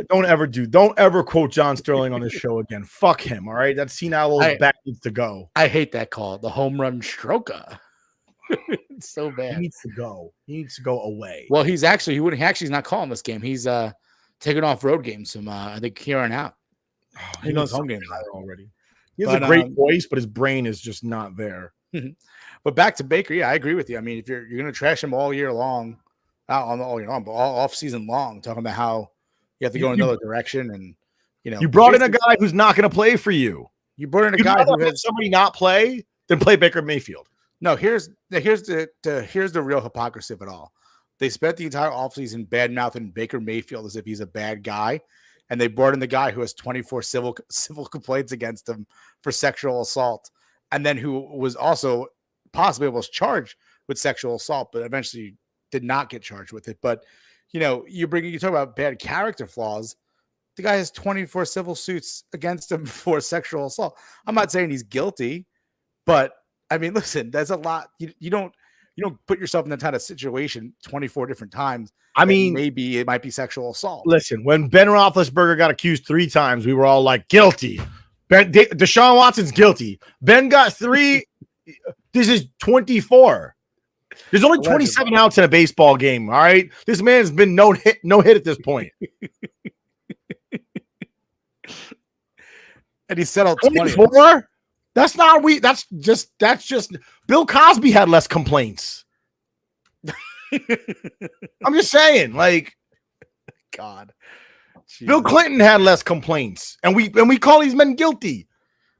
S2: Don't ever quote John Sterling on this show again. Fuck him. All right. That senile old back needs to go.
S4: I hate that call. The home run stroker. It's so bad.
S2: He needs to go. He needs to go away.
S4: Well, he's not calling this game. He's taking off road games from I think here on out.
S2: He knows home games already. He has a great voice, but his brain is just not there.
S4: But back to Baker, yeah, I agree with you. I mean, if you're going to trash him all year long, but all off season long, talking about how you have to go in another direction, and
S2: you brought in a guy who's not going to play for you.
S4: You brought in a guy who
S2: has somebody not play, then play Baker Mayfield.
S4: No, here's the real hypocrisy of it all. They spent the entire offseason bad-mouthing Baker Mayfield as if he's a bad guy, and they brought in the guy who has 24 civil complaints against him for sexual assault, and then who was also possibly was charged with sexual assault, but eventually did not get charged with it. But you talk about bad character flaws. The guy has 24 civil suits against him for sexual assault. I'm not saying he's guilty, but I mean, listen, that's a lot. You don't put yourself in that kind of situation 24 different times.
S2: I mean,
S4: maybe it might be sexual assault.
S2: Listen, when Ben Roethlisberger got accused 3 times, we were all like, guilty. Deshaun Watson's guilty. Ben got 3. This is 24. There's only 27 outs in a baseball game. All right. This man's been no hit at this point.
S4: And he settled
S2: 24. That's just Bill Cosby had less complaints. I'm just saying, like,
S4: God. Jesus.
S2: Bill Clinton had less complaints, and we call these men guilty.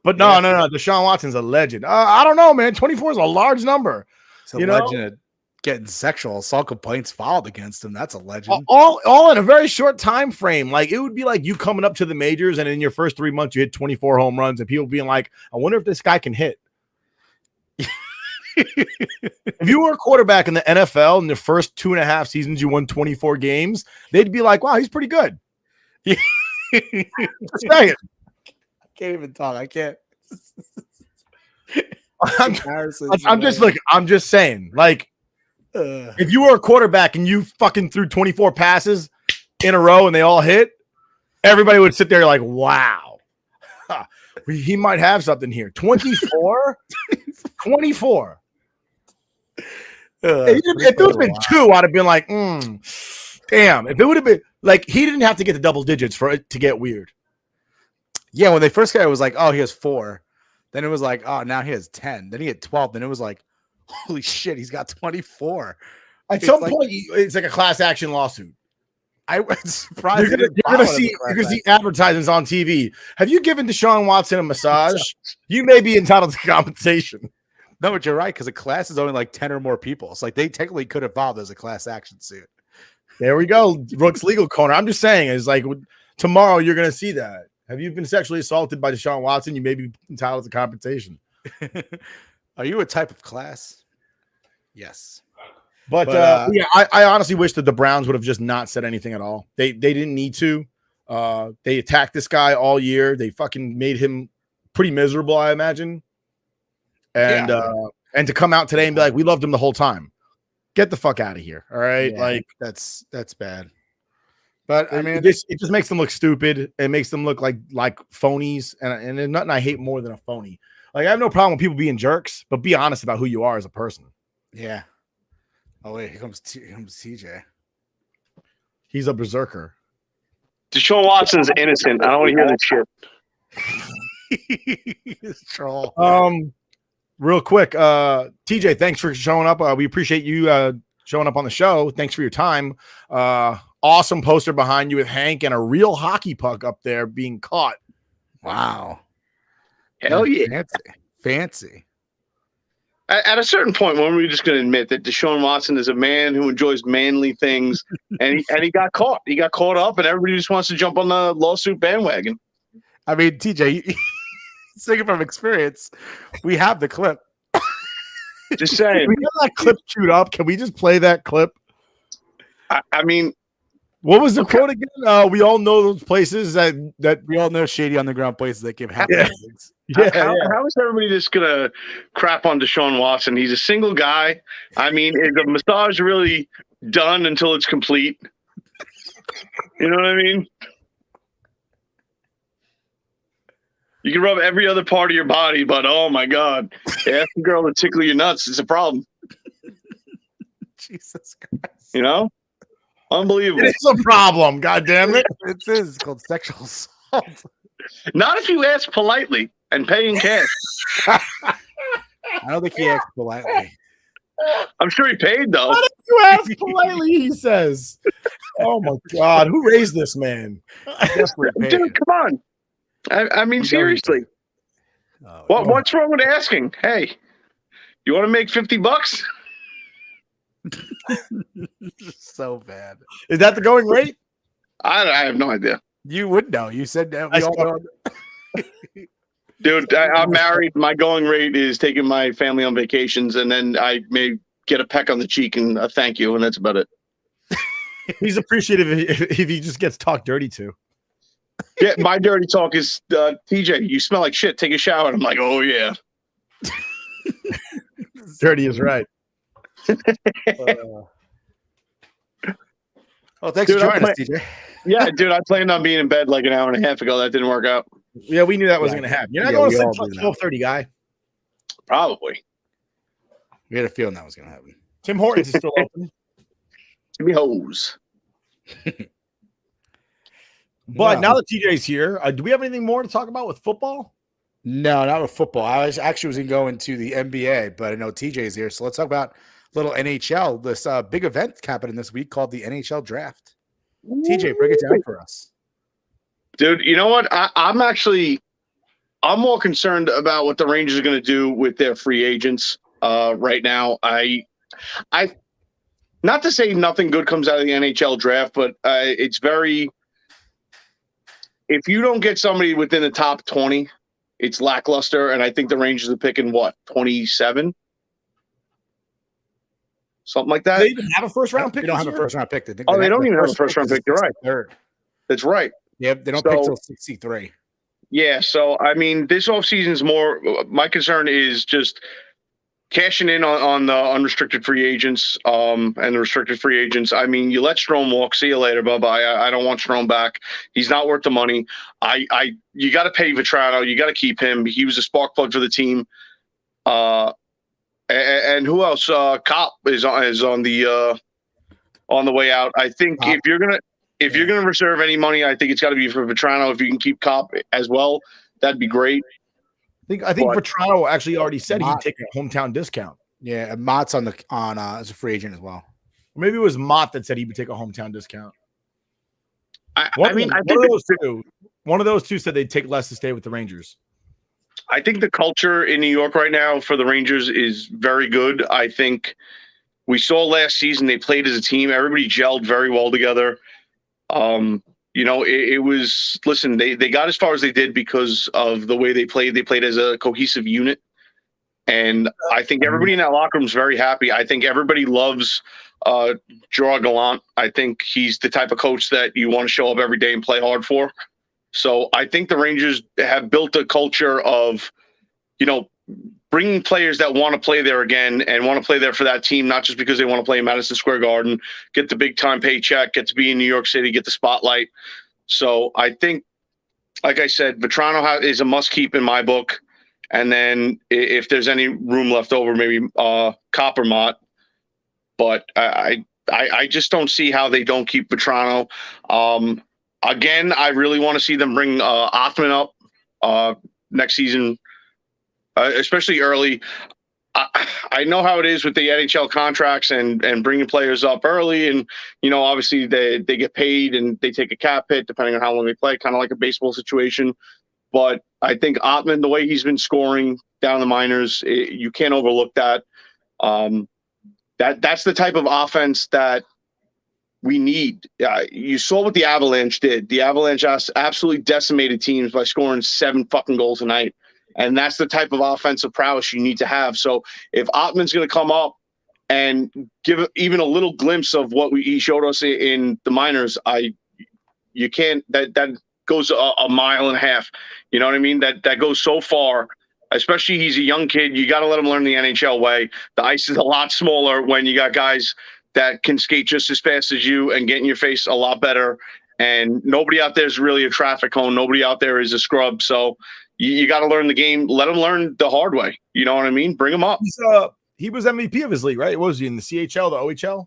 S2: But no. Deshaun Watson's a legend. I don't know, man. 24 is a large number.
S4: It's a legend at getting sexual assault complaints filed against him. That's a legend.
S2: All in a very short time frame. Like, it would be like you coming up to the majors, and in your first 3 months, you hit 24 home runs, and people being like, I wonder if this guy can hit. If you were a quarterback in the NFL in the first 2.5 seasons, you won 24 games, they'd be like, wow, he's pretty good. Just saying.
S4: I can't even talk. I can't.
S2: I'm just saying, like, if you were a quarterback and you fucking threw 24 passes in a row and they all hit, everybody would sit there like, wow, he might have something here. 24? 24. If it would have been 2, I'd have been like, damn. If it would have been like, he didn't have to get to double digits for it to get weird.
S4: Yeah, when they first got it, was like, oh, he has 4. Then it was like, oh, now he has 10. Then he had 12. Then it was like, holy shit, he's got 24.
S2: At some point, it's like a class action lawsuit.
S4: I was surprised.
S2: You're gonna see advertisements on TV. Have you given Deshaun Watson a massage? You may be entitled to compensation.
S4: No, but you're right, because a class is only like 10 or more people. It's like they technically could have filed as a class action suit.
S2: There we go. Rook's legal corner. I'm just saying, it's like tomorrow you're gonna see that. Have you been sexually assaulted by Deshaun Watson? You may be entitled to compensation.
S4: Are you a type of class? Yes.
S2: But I honestly wish that the Browns would have just not said anything at all. They didn't need to. They attacked this guy all year. They fucking made him pretty miserable, I imagine. And to come out today and be like, we loved him the whole time. Get the fuck out of here. All right.
S4: Yeah,
S2: like
S4: that's bad. But I mean,
S2: it just makes them look stupid. It makes them look like phonies. And there's nothing I hate more than a phony. Like, I have no problem with people being jerks, but be honest about who you are as a person.
S4: Yeah. Oh wait, here comes TJ.
S2: He's a berserker.
S5: Deshaun Watson's innocent. I don't want to hear this shit.
S4: He's troll.
S2: Real quick, TJ, thanks for showing up. We appreciate you showing up on the show. Thanks for your time. Awesome poster behind you with Hank and a real hockey puck up there being caught.
S4: Wow.
S5: Hell yeah.
S4: Fancy.
S5: At a certain point, when we're just going to admit that Deshaun Watson is a man who enjoys manly things, and he got caught. He got caught up, and everybody just wants to jump on the lawsuit bandwagon.
S4: I mean, TJ, speaking from experience, we have the clip.
S5: Just saying.
S2: We got that clip queued up. Can we just play that clip?
S5: I mean,
S2: what was the quote again? We all know those places that
S4: We all know shady underground places that give happy
S2: Yeah.
S4: endings.
S5: how is everybody just going to crap on Deshaun Watson? He's a single guy. I mean, is the massage really done until it's complete? You know what I mean? You can rub every other part of your body, but oh my God, ask a girl to tickle your nuts. It's a problem.
S4: Jesus Christ.
S5: You know? Unbelievable.
S2: It's a problem. God damn it!
S4: It is called sexual assault.
S5: Not if you ask politely and pay in cash.
S4: I don't think he asked politely.
S5: I'm sure he paid though.
S2: What if you ask politely? He says, "Oh my God, who raised this man?"
S5: Dude, come on. I mean, seriously. What's wrong with asking? Hey, you want to make $50?
S4: So bad.
S2: Is that the going rate?
S5: I have no idea.
S4: You would know. You said that. We all know.
S5: Dude, I'm married. My going rate is taking my family on vacations, and then I may get a peck on the cheek and a thank you, and that's about it.
S2: He's appreciative if he just gets talked dirty to.
S5: Yeah, my dirty talk is, TJ, you smell like shit. Take a shower. And I'm like, oh, yeah.
S2: Dirty is right.
S4: Well, thanks
S5: Dude,
S4: for joining us, TJ.
S5: Yeah, dude, I planned on being in bed like an hour and a half ago. That didn't work out.
S2: Yeah, we knew that wasn't going to happen. You're not going to sleep until 12:30, guy.
S5: Probably.
S4: We had a feeling that was going to happen.
S2: Tim Hortons is still open.
S5: Give me hose.
S2: But now that TJ's here, do we have anything more to talk about with football?
S4: No, not with football. I was going to go into the NBA, but I know TJ's here. So let's talk about little NHL. This big event happening this week called the NHL Draft. TJ, break it down for us.
S5: Dude, you know what? I'm more concerned about what the Rangers are going to do with their free agents right now. I not to say nothing good comes out of the NHL draft, but it's very. If you don't get somebody within the top 20, it's lackluster. And I think the Rangers are picking what, 27? Something like that.
S2: Do they even have a first round pick?
S4: They don't have a first round pick. They
S5: don't even have a first round pick. You're right.
S4: Third.
S5: That's right.
S4: Yeah, they don't pick till 63.
S5: Yeah. So, I mean, this offseason is more, my concern is just cashing in on the unrestricted free agents and the restricted free agents. I mean, you let Strome walk. See you later. Bye-bye. I don't want Strome back. He's not worth the money. You got to pay Vetrano. You got to keep him. He was a spark plug for the team. And who else? Kopp is on the way out. I think if you're gonna reserve any money, I think it's got to be for Vetrano. If you can keep Kopp as well, that'd be great.
S2: I think Vetrano actually already said he'd take a hometown discount.
S4: Yeah, and Mott's on as a free agent as well.
S2: Maybe it was Mott that said he would take a hometown discount.
S5: One
S2: of those two said they'd take less to stay with the Rangers.
S5: I think the culture in New York right now for the Rangers is very good. I think we saw last season they played as a team. Everybody gelled very well together. You know, it was, listen, they got as far as they did because of the way they played. They played as a cohesive unit. And I think everybody in that locker room is very happy. I think everybody loves Gerard Gallant. I think he's the type of coach that you want to show up every day and play hard for. So I think the Rangers have built a culture of, you know, bringing players that want to play there again and want to play there for that team, not just because they want to play in Madison Square Garden, get the big time paycheck, get to be in New York City, get the spotlight. So I think, like I said, Vetrano is a must keep in my book. And then if there's any room left over, maybe Kopp or Mott. But I just don't see how they don't keep Vetrano. Again, I really want to see them bring Othman up next season, especially early. I know how it is with the NHL contracts and bringing players up early. And, you know, obviously they get paid and they take a cap hit depending on how long they play, kind of like a baseball situation. But I think Othman, the way he's been scoring, down in the minors. You can't overlook that. That's the type of offense that we need. You saw what the Avalanche did. The Avalanche absolutely decimated teams by scoring 7 fucking goals a night. And that's the type of offensive prowess you need to have. So if Ottman's going to come up and give even a little glimpse of what he showed us in the minors, you can't, that goes a mile and a half. You know what I mean? That goes so far, especially he's a young kid. You got to let him learn the NHL way. The ice is a lot smaller when you got guys that can skate just as fast as you and get in your face a lot better. And nobody out there is really a traffic cone. Nobody out there is a scrub. So you got to learn the game. Let him learn the hard way. You know what I mean? Bring him up.
S2: He was MVP of his league, right? What was he in the CHL, the OHL?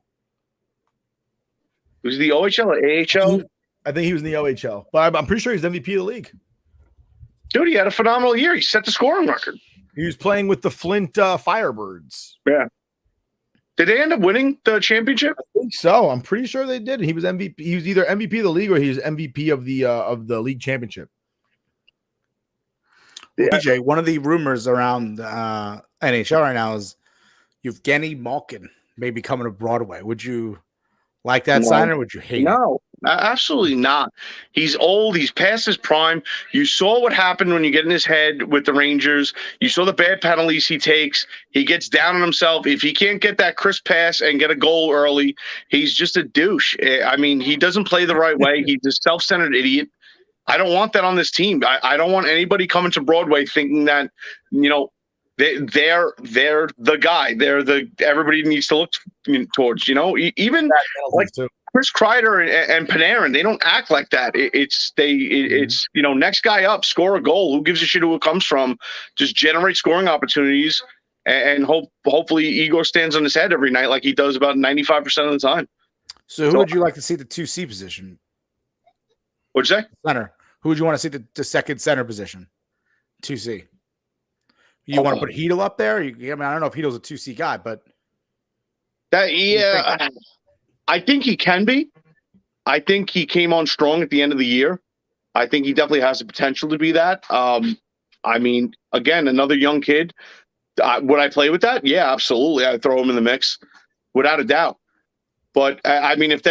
S5: Was the OHL or AHL?
S2: I think he was in the OHL, but I'm pretty sure he's MVP of the league.
S5: Dude, he had a phenomenal year. He set the scoring record.
S2: He was playing with the Flint Firebirds.
S5: Yeah. Did they end up winning the championship?
S2: I think so. I'm pretty sure they did. He was MVP. He was either MVP of the league or he was MVP of the league championship.
S4: Yeah. DJ, one of the rumors around NHL right now is Evgeny Malkin may be coming to Broadway. Would you like that sign or would you hate it?
S5: No, absolutely not. He's old. He's past his prime. You saw what happened when you get in his head with the Rangers. You saw the bad penalties he takes. He gets down on himself. If he can't get that crisp pass and get a goal early, he's just a douche. I mean, he doesn't play the right way. He's a self-centered idiot. I don't want that on this team. I don't want anybody coming to Broadway thinking that, you know, they're the guy. They're the everybody needs to look towards. You know, even like Chris Kreider and Panarin, they don't act like that. It's you know, next guy up, score a goal. Who gives a shit who it comes from? Just generate scoring opportunities, and hopefully Igor stands on his head every night like he does about 95% of the time.
S4: So who would you like to see the 2C position?
S5: What'd you say?
S4: Center. Who would you want to see the second center position? 2C. You want to put Hedl up there? I mean, I don't know if Hedel's a 2C guy, but
S5: I think he can be. I think he came on strong at the end of the year. I think he definitely has the potential to be that. I mean, again, another young kid. Would I play with that? Yeah, absolutely. I'd throw him in the mix without a doubt. But I mean, if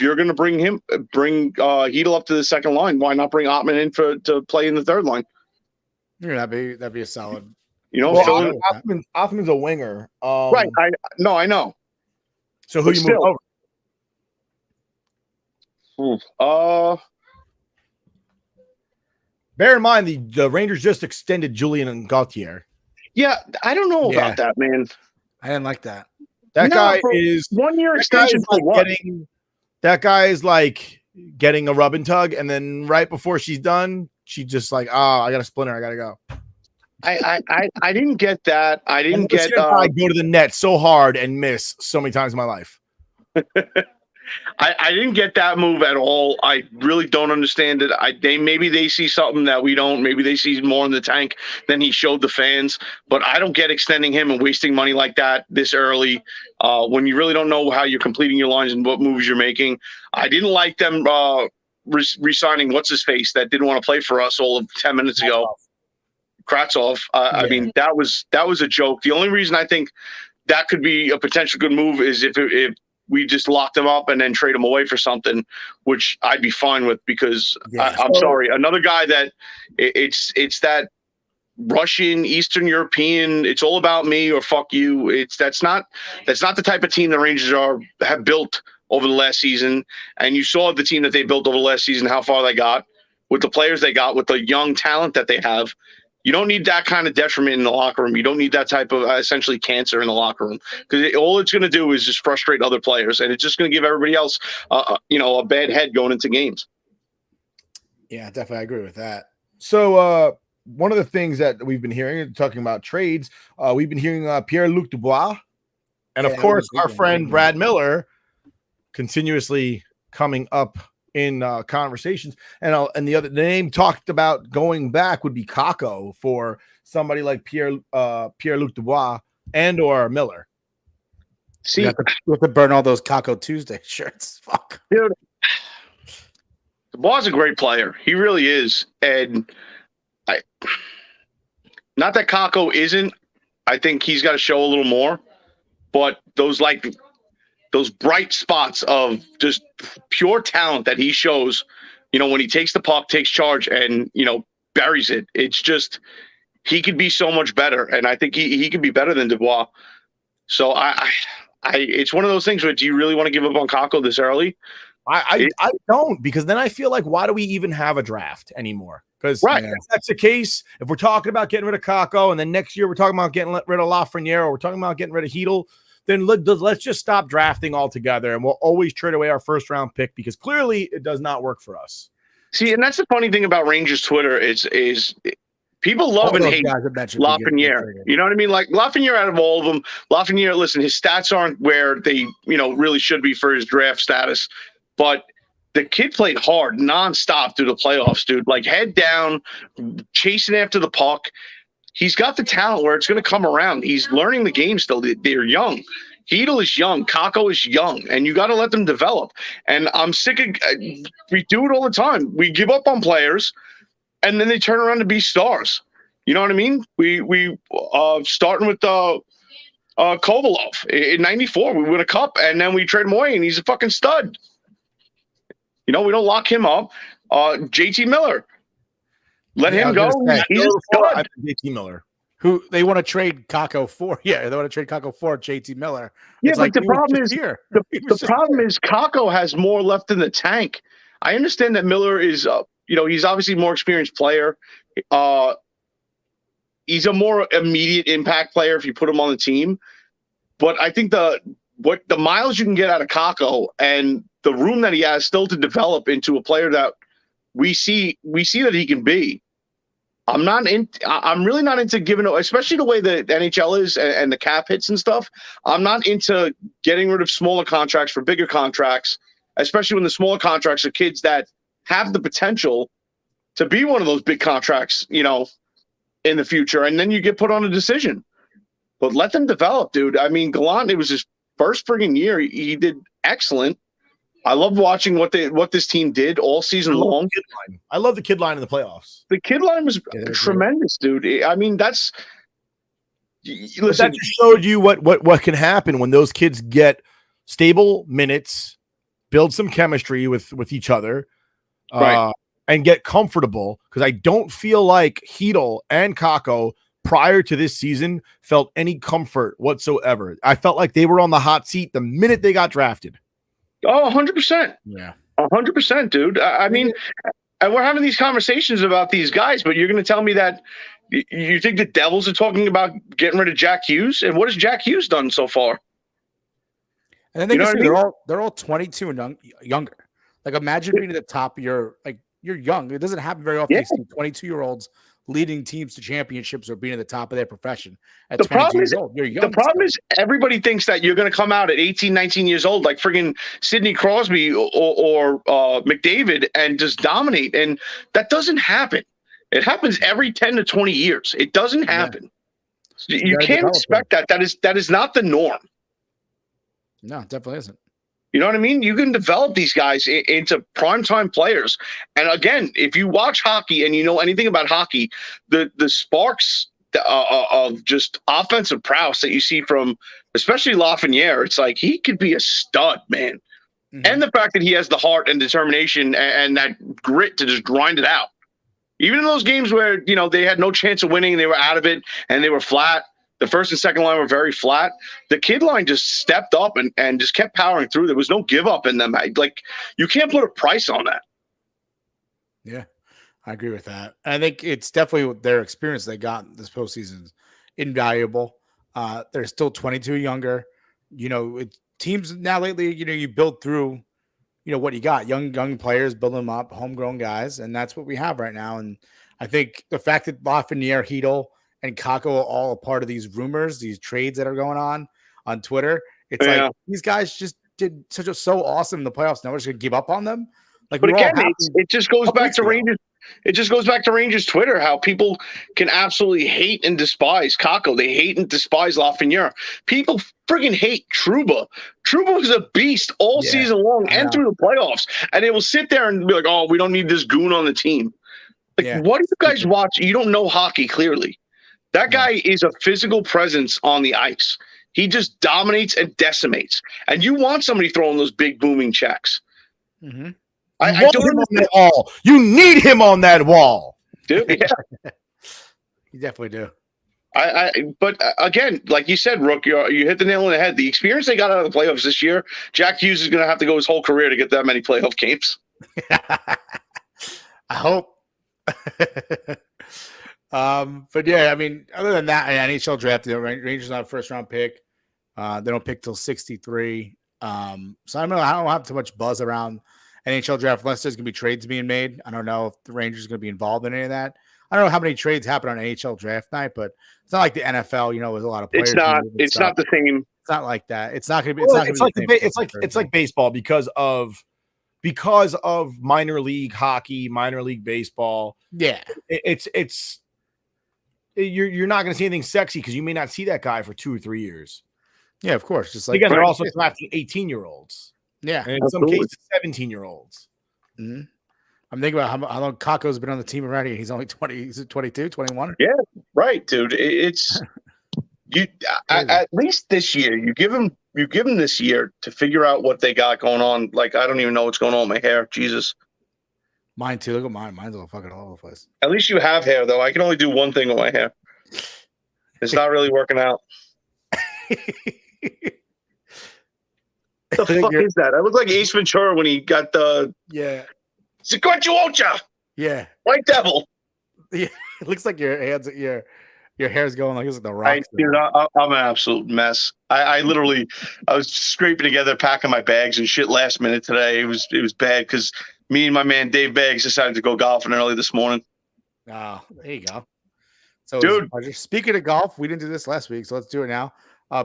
S5: you're going to bring Hedl up to the second line, why not bring Ottman in to play in the third line?
S4: Yeah, that'd be a solid.
S5: You know,
S2: Ottman's a winger,
S5: right? I know.
S2: So who you move over? Bear in mind the Rangers just extended Julian and Gauthier.
S5: Yeah, I don't know about that, man.
S4: I didn't like that.
S2: That guy is
S5: 1 year extension for what?
S2: That guy is like getting a rub and tug, and then right before she's done, she just like, I got a splinter, I gotta go.
S5: I didn't get that. I didn't get
S2: I go to the net so hard and miss so many times in my life.
S5: I didn't get that move at all. I really don't understand it. Maybe they see something that we don't. Maybe they see more in the tank than he showed the fans. But I don't get extending him and wasting money like that this early when you really don't know how you're completing your lines and what moves you're making. I didn't like them re-signing what's his face that didn't want to play for us all of 10 minutes ago. Kravtsov. I mean, that was a joke. The only reason I think that could be a potential good move is if we just locked him up and then trade him away for something, which I'd be fine with because I'm sorry, another guy that it's that Russian, Eastern European, it's all about me or fuck you. That's not the type of team the Rangers have built over the last season. And you saw the team that they built over the last season, how far they got with the players they got, with the young talent that they have. You don't need that kind of detriment in the locker room. You don't need that type of essentially cancer in the locker room because all it's going to do is just frustrate other players, and it's just going to give everybody else, a bad head going into games.
S4: Yeah, definitely, I agree with that.
S2: So one of the things that we've been hearing, talking about trades, we've been hearing Pierre-Luc Dubois, and of course our friend Brad Miller, continuously coming up in conversations, and the other name talked about going back would be Kakko for somebody like Pierre-Luc Dubois and or Miller.
S4: See, we have to burn all those Kakko Tuesday shirts. Fuck,
S5: dude. Dubois is a great player. He really is, and Not that Kako isn't. I think he's got to show a little more. But those bright spots of just pure talent that he shows, when he takes the puck, takes charge, and buries it. It's just he could be so much better, and I think he could be better than Dubois. So it's one of those things where do you really want to give up on Kako this early?
S2: I don't, because then I feel like, why do we even have a draft anymore? Because
S5: Right.
S2: if that's the case, if we're talking about getting rid of Kako, and then next year we're talking about getting rid of Lafreniere, or we're talking about getting rid of Hedel, then let's just stop drafting altogether, and we'll always trade away our first round pick, because clearly it does not work for us.
S5: See, and that's the funny thing about Rangers Twitter is people love and hate Lafreniere. You know what I mean? Like Lafreniere, out of all of them, Lafreniere, listen, his stats aren't where they really should be for his draft status, but the kid played hard nonstop through the playoffs, dude. Like head down, chasing after the puck. He's got the talent where it's going to come around. He's learning the game still. They're young. Hedel is young. Kako is young, and you got to let them develop. And I'm sick of we do it all the time. We give up on players, and then they turn around to be stars. You know what I mean? We starting with Kovalov in '94, we win a cup, and then we trade him away, and he's a fucking stud. We don't lock him up. JT Miller, let him go. He's a stud.
S2: JT Miller,
S4: who they want to trade Kako for. Yeah, they want to trade Kako for JT Miller.
S5: Yeah, but the problem is the problem is Kako has more left in the tank. I understand that Miller is, he's obviously a more experienced player. He's a more immediate impact player if you put him on the team. But I think the miles you can get out of Kako and the room that he has still to develop into a player that we see that he can be. I'm really not into giving, especially the way the NHL is and the cap hits and stuff. I'm not into getting rid of smaller contracts for bigger contracts, especially when the smaller contracts are kids that have the potential to be one of those big contracts, in the future. And then you get put on a decision. But let them develop, dude. I mean, Gallant, it was his first friggin' year. He did excellent. I love watching what this team did all season long.
S2: I love the kid line in the playoffs.
S5: The kid line was tremendous, dude. I mean, listen,
S2: that just showed you what can happen when those kids get stable minutes, build some chemistry with each other,
S5: right,
S2: and get comfortable. Because I don't feel like Hedel and Kako prior to this season felt any comfort whatsoever. I felt like they were on the hot seat the minute they got drafted.
S5: Oh, 100%.
S4: Yeah.
S5: 100%, dude. I mean, and we're having these conversations about these guys, but you're going to tell me that you think the Devils are talking about getting rid of Jack Hughes? And what has Jack Hughes done so far?
S4: And then they're all 22 and younger. Like, imagine being at the top of you're young. It doesn't happen very often.
S5: Yeah.
S4: You see 22-year-olds leading teams to championships or being at the top of their profession at
S5: the
S4: 22
S5: problem
S4: years
S5: is,
S4: old. You're young.
S5: The problem is everybody thinks that you're going to come out at 18, 19 years old like friggin' Sidney Crosby or McDavid and just dominate. And that doesn't happen. It happens every 10 to 20 years. It doesn't happen. Yeah. You can't expect that. That is not the norm.
S4: No, it definitely isn't.
S5: You know what I mean? You can develop these guys into primetime players. And again, if you watch hockey and you know anything about hockey, the sparks of just offensive prowess that you see from especially Lafreniere, it's like he could be a stud, man. Mm-hmm. And the fact that he has the heart and determination and that grit to just grind it out. Even in those games where, they had no chance of winning, they were out of it and they were flat. The first and second line were very flat. The kid line just stepped up and just kept powering through. There was no give up in them. Like, you can't put a price on that.
S4: Yeah, I agree with that. I think it's definitely their experience they got this postseason is invaluable. They're still 22 younger. Teams now lately, you build through, what you got. Young players, build them up, homegrown guys, and that's what we have right now. And I think the fact that Lafreniere, Hedel, and Kako are all a part of these rumors, these trades that are going on Twitter. It's like these guys just did so awesome in the playoffs. Now we're just gonna give up on them. Like,
S5: but again, it just goes back to Rangers. It just goes back to Rangers Twitter, how people can absolutely hate and despise Kako. They hate and despise Lafreniere. People friggin' hate Trouba. Trouba was a beast all season long and through the playoffs. And they will sit there and be like, "Oh, we don't need this goon on the team." Like, what do you guys watch? You don't know hockey, clearly. That guy is a physical presence on the ice. He just dominates and decimates. And you want somebody throwing those big booming checks.
S4: Mm-hmm.
S5: I don't
S2: him on that wall. You need him on that wall.
S5: do. Yeah.
S4: You definitely do.
S5: But again, like you said, Rook, you hit the nail on the head. The experience they got out of the playoffs this year, Jack Hughes is going to have to go his whole career to get that many playoff games.
S4: I hope. But yeah, I mean, other than that, NHL draft, the Rangers not a first round pick. They don't pick till 63. So I don't have too much buzz around NHL draft unless there's gonna be trades being made. I don't know if the Rangers are gonna be involved in any of that. I don't know how many trades happen on NHL draft night, but it's not like the NFL, with a lot of players.
S5: It's not the same.
S4: It's not like that. It's not gonna be.
S2: It's like baseball because of minor league hockey, minor league baseball.
S4: Yeah,
S2: you're not going to see anything sexy because you may not see that guy for 2 or 3 years.
S4: Yeah, of course. Just like
S2: again, they're also drafting 18-year-olds.
S4: Yeah,
S2: and in some cases, 17-year-olds.
S4: Mm-hmm. I'm thinking about how long Kako's been on the team already. He's only 20. He's 22, 21.
S5: Yeah, right, dude. It's you. At least this year, you give him this year to figure out what they got going on. Like I don't even know what's going on with my hair. Jesus.
S4: Mine too. Look at mine. Mine's all fucking all over the place.
S5: At least you have hair, though. I can only do one thing with my hair. It's not really working out. What the fuck is that? I look like Ace Ventura when he got the Sequenchuocha.
S4: Yeah.
S5: White Devil.
S4: Yeah. It looks like your hands, your hair's going like it's like the rocks.
S5: Dude, I'm an absolute mess. I was scraping together, packing my bags and shit last minute today. It was bad because me and my man Dave Baggs decided to go golfing early this morning.
S4: Oh, there you go. So,
S5: dude,
S4: speaking of golf, we didn't do this last week, so let's do it now.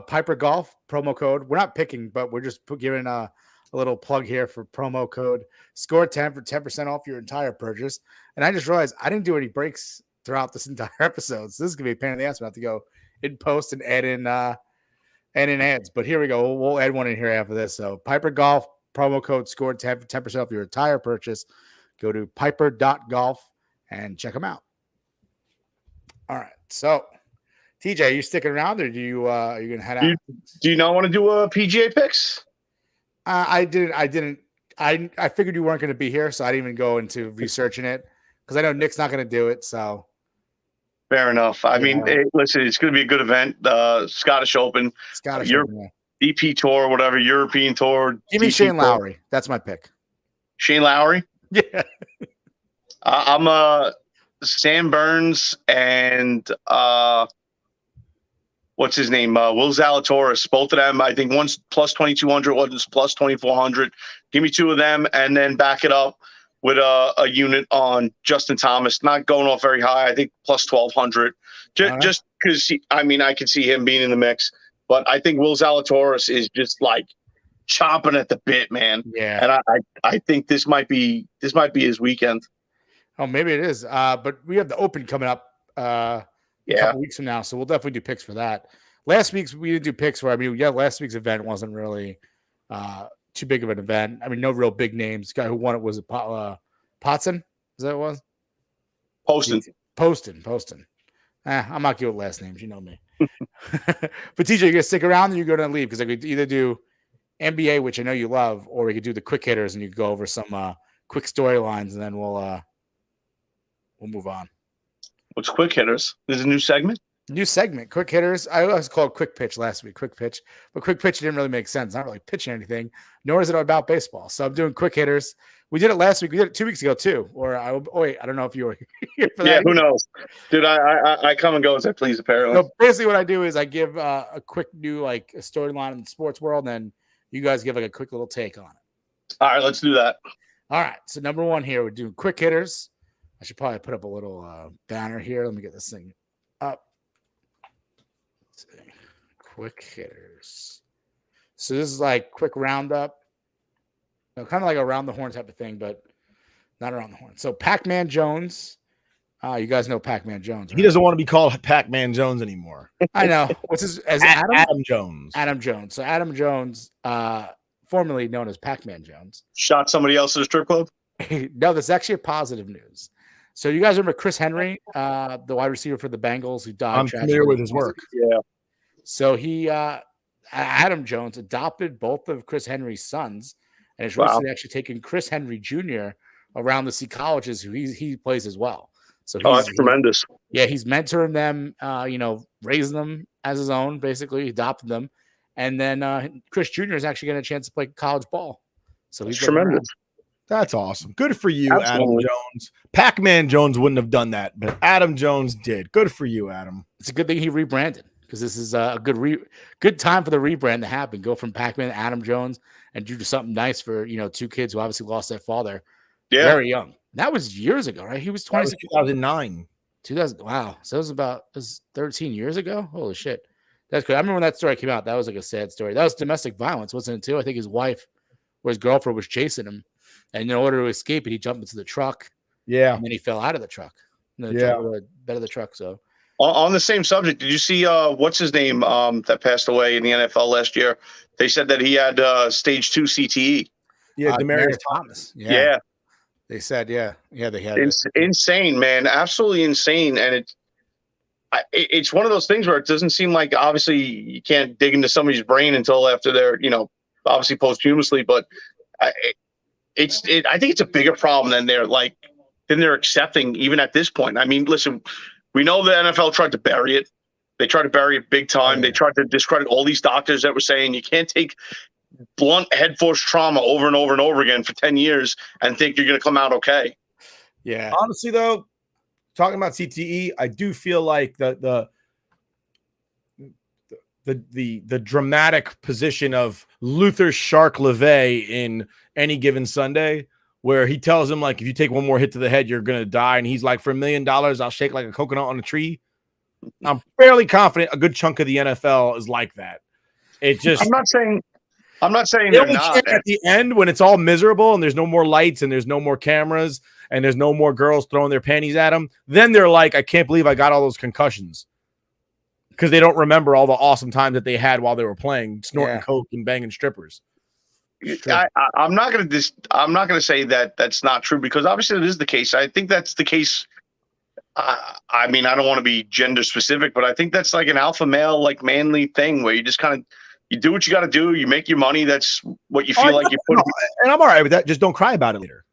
S4: Piper Golf promo code. We're not picking, but we're just giving a little plug here for promo code Score 10 for 10% off your entire purchase. And I just realized I didn't do any breaks throughout this entire episode, so this is gonna be a pain in the ass. We have to go in post and add in ads. But here we go. We'll add one in here after this. So Piper Golf promo code Score 10 for 10% off your entire purchase. Go to piper.golf and check them out. All right. So, TJ, are you sticking around, or are you gonna head out?
S5: Do you not want to do a PGA picks?
S4: I didn't. I figured you weren't going to be here, so I didn't even go into researching it because I know Nick's not going to do it. So,
S5: fair enough. I mean, hey, listen, it's going to be a good event. Scottish Open, DP Tour, whatever, European Tour.
S4: Give me Shane Lowry. That's my pick.
S5: Shane Lowry.
S4: Yeah.
S5: I'm Sam Burns and what's his name? Will Zalatoris. Both of them, I think one's plus 2,200, one's plus 2,400. Give me two of them and then back it up with a unit on Justin Thomas. Not going off very high. I think plus 1,200. Just because, I could see him being in the mix. But I think Will Zalatoris is just like chomping at the bit, man.
S4: Yeah.
S5: And I think this might be his weekend.
S4: Oh, maybe it is. But we have the Open coming up a couple weeks from now, so we'll definitely do picks for that. Last week's we didn't do picks for. Last week's event wasn't really too big of an event. No real big names. The guy who won it was Potson. Is that what it was? Poston. I'm not good with last names. You know me. But TJ, you're gonna stick around, or you're gonna leave? Because I could either do NBA, which I know you love, or we could do the quick hitters, and you could go over some quick storylines, and then we'll move on.
S5: What's quick hitters? There's a new segment?
S4: New segment, quick hitters. I always called quick pitch last week, quick pitch. But quick pitch didn't really make sense. Not really pitching anything, nor is it about baseball. So I'm doing quick hitters. We did it last week. We did it 2 weeks ago too. I don't know if you were here for that.
S5: Yeah, who knows? Dude, I come and go as I please, apparently.
S4: So basically what I do is I give a quick new a storyline in the sports world, and then you guys give a quick little take on it.
S5: All right, let's do that.
S4: All right. So number one here, we're doing quick hitters. I should probably put up a little banner here. Let me get this thing up. Let's see. Quick hitters. So this is quick roundup. Kind of like a around the horn type of thing, but not around the horn. So Pac-Man Jones. You guys know Pac-Man Jones, right?
S2: He doesn't want to be called Pac-Man Jones anymore.
S4: I know. What's his Adam?
S2: Adam Jones.
S4: Adam Jones. So Adam Jones, formerly known as Pac-Man Jones.
S5: Shot somebody else at a strip club?
S4: No, this is actually a positive news. So you guys remember Chris Henry, the wide receiver for the Bengals who died?
S2: I'm familiar with his work.
S5: Yeah.
S4: So he, Adam Jones, adopted both of Chris Henry's sons, and is
S5: Wow.
S4: recently actually taken Chris Henry Jr. around to see colleges who he plays as well. So
S5: That's tremendous.
S4: he's mentoring them, raising them as his own, basically adopted them, and then Chris Jr. is actually getting a chance to play college ball. So
S5: That's
S4: he's looking
S5: tremendous.
S4: around.
S2: That's awesome. Good for you,
S5: Absolutely.
S2: Adam Jones. Pac-Man Jones wouldn't have done that, but Adam Jones did. Good for you, Adam.
S4: It's a good thing he rebranded because this is a good time for the rebrand to happen. Go from Pac-Man to Adam Jones and do something nice for two kids who obviously lost their father very young. That was years ago, right? He was 26.
S2: 2009.
S4: 2000. Wow. So it was 13 years ago. Holy shit. That's great. I remember when that story came out. That was like a sad story. That was domestic violence, wasn't it too? I think his wife or his girlfriend was chasing him. And in order to escape it, he jumped into the truck.
S2: Yeah.
S4: And then he fell out of the truck. Truck, the bed of the truck. So
S5: On the same subject, did you see what's his name that passed away in the NFL last year? They said that he had stage 2 CTE.
S2: Yeah, Demaryius
S4: Thomas.
S5: Yeah.
S4: They said, they had
S5: insane, man, absolutely insane. And it's one of those things where it doesn't seem like, obviously you can't dig into somebody's brain until after they're, obviously posthumously, but I think it's a bigger problem than they're accepting even at this point. I mean, listen, we know the NFL tried to bury it. They tried to bury it big time. They tried to discredit all these doctors that were saying you can't take blunt head force trauma over and over and over again for 10 years and think you're going to come out okay.
S4: Yeah.
S2: Honestly, though, talking about CTE, I do feel like the dramatic position of Luther Shark LeVay in Any Given Sunday, where he tells him, like, if you take one more hit to the head, you're going to die. And he's like, for $1 million, I'll shake like a coconut on a tree. I'm fairly confident a good chunk of the NFL is like that. It just,
S5: I'm not saying
S2: they
S5: they're
S2: only
S5: not.
S2: check at the end when it's all miserable and there's no more lights and there's no more cameras and there's no more girls throwing their panties at them. Then they're like, I can't believe I got all those concussions. Because they don't remember all the awesome times that they had while they were playing, snorting coke and banging strippers.
S5: I'm not going to say that that's not true, because obviously it is the case. I think that's the case. I mean, I don't want to be gender specific, but I think that's like an alpha male, like manly thing where you just kind of, you do what you got to do. You make your money. That's what you feel like you put.
S2: And I'm all right with that. Just don't cry about it later.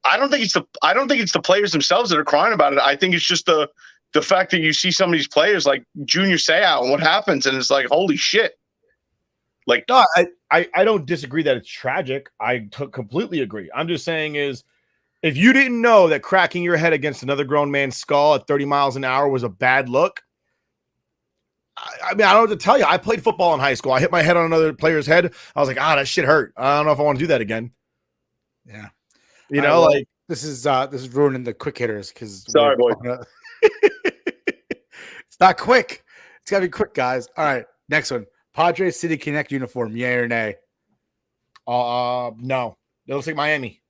S5: I don't think it's the players themselves that are crying about it. I think it's just the fact that you see some of these players like Junior Seau and what happens, and it's like, holy shit. Like,
S2: no, I don't disagree that it's tragic. I completely agree. I'm just saying is, if you didn't know that cracking your head against another grown man's skull at 30 miles an hour was a bad look, I mean, I don't know what to tell you. I played football in high school. I hit my head on another player's head. I was like, that shit hurt. I don't know if I want to do that again.
S4: Yeah.
S2: Like,
S4: this is ruining the quick hitters because
S5: sorry, boy.
S4: It's not quick. It's gotta be quick, guys. All right, next one. Padres City Connect uniform, yay or nay?
S2: No. It looks like Miami.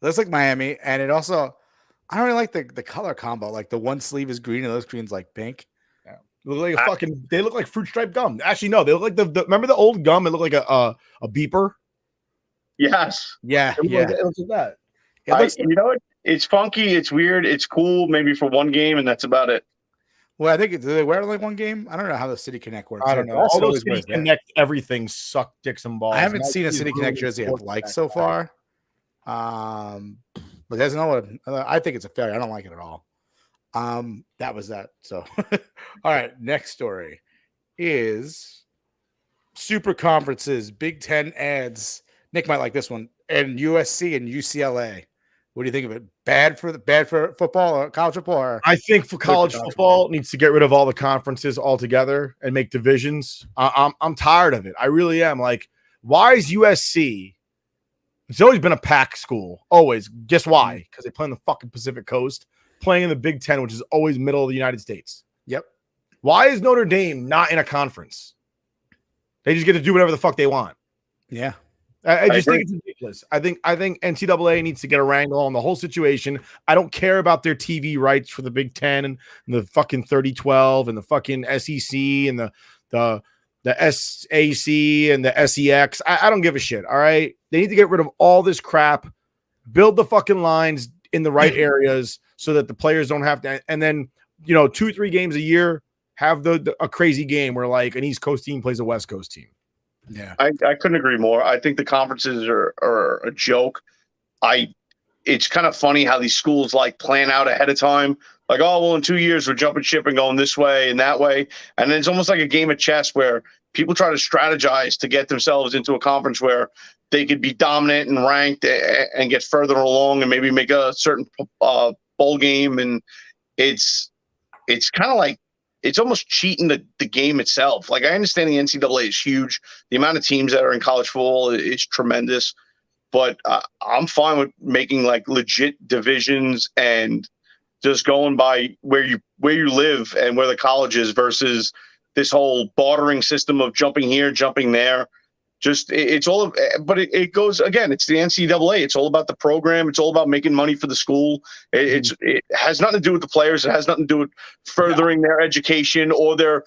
S4: Looks like Miami, and it also, I don't really like the color combo. Like the one sleeve is green and the other screen's like pink.
S2: Yeah. They look like they look like fruit stripe gum. Actually, no, they look like the remember the old gum? It looked like a beeper.
S5: Yes.
S4: Yeah.
S2: It looks like that.
S5: You know what? It's funky. It's weird. It's cool. Maybe for one game, and that's about it.
S4: Well, I think do they wear like one game? I don't know how the City Connect works.
S2: I don't know. All those City Connect everything suck dicks and balls.
S4: I haven't seen a City Connect jersey I've liked so far. But there's another one. I think it's a failure. I don't like it at all. That was that. So, all right. Next story is super conferences, Big Ten ads. Nick might like this one. And USC and UCLA. What do you think of it? Bad for football or college football? Or
S2: I think for college football needs to get rid of all the conferences altogether and make divisions. I'm tired of it. I really am. Like, why is USC? It's always been a pack school. Always. Guess why? Because they play on the fucking Pacific Coast, playing in the Big Ten, which is always middle of the United States.
S4: Yep.
S2: Why is Notre Dame not in a conference? They just get to do whatever the fuck they want.
S4: Yeah.
S2: I just think it's ridiculous. I think NCAA needs to get a wrangle on the whole situation. I don't care about their TV rights for the Big Ten and the fucking 30-12 and the fucking SEC and the SAC and the SEX. I don't give a shit. All right. They need to get rid of all this crap, build the fucking lines in the right areas so that the players don't have to. And then 2-3 games a year have a crazy game where like an East Coast team plays a West Coast team.
S4: Yeah,
S5: I couldn't agree more. I think the conferences are a joke. It's kind of funny how these schools like plan out ahead of time. Like, oh, well, in 2 years, we're jumping ship and going this way and that way. And then it's almost like a game of chess where people try to strategize to get themselves into a conference where they could be dominant and ranked and get further along and maybe make a certain bowl game. And it's kind of like, it's almost cheating the game itself. Like, I understand the NCAA is huge. The amount of teams that are in college football is tremendous. But I'm fine with making like legit divisions and just going by where you live and where the college is versus this whole bartering system of jumping here, jumping there. Just it's all, but it goes again. It's the NCAA. It's all about the program. It's all about making money for the school. It has nothing to do with the players. It has nothing to do with furthering their education or their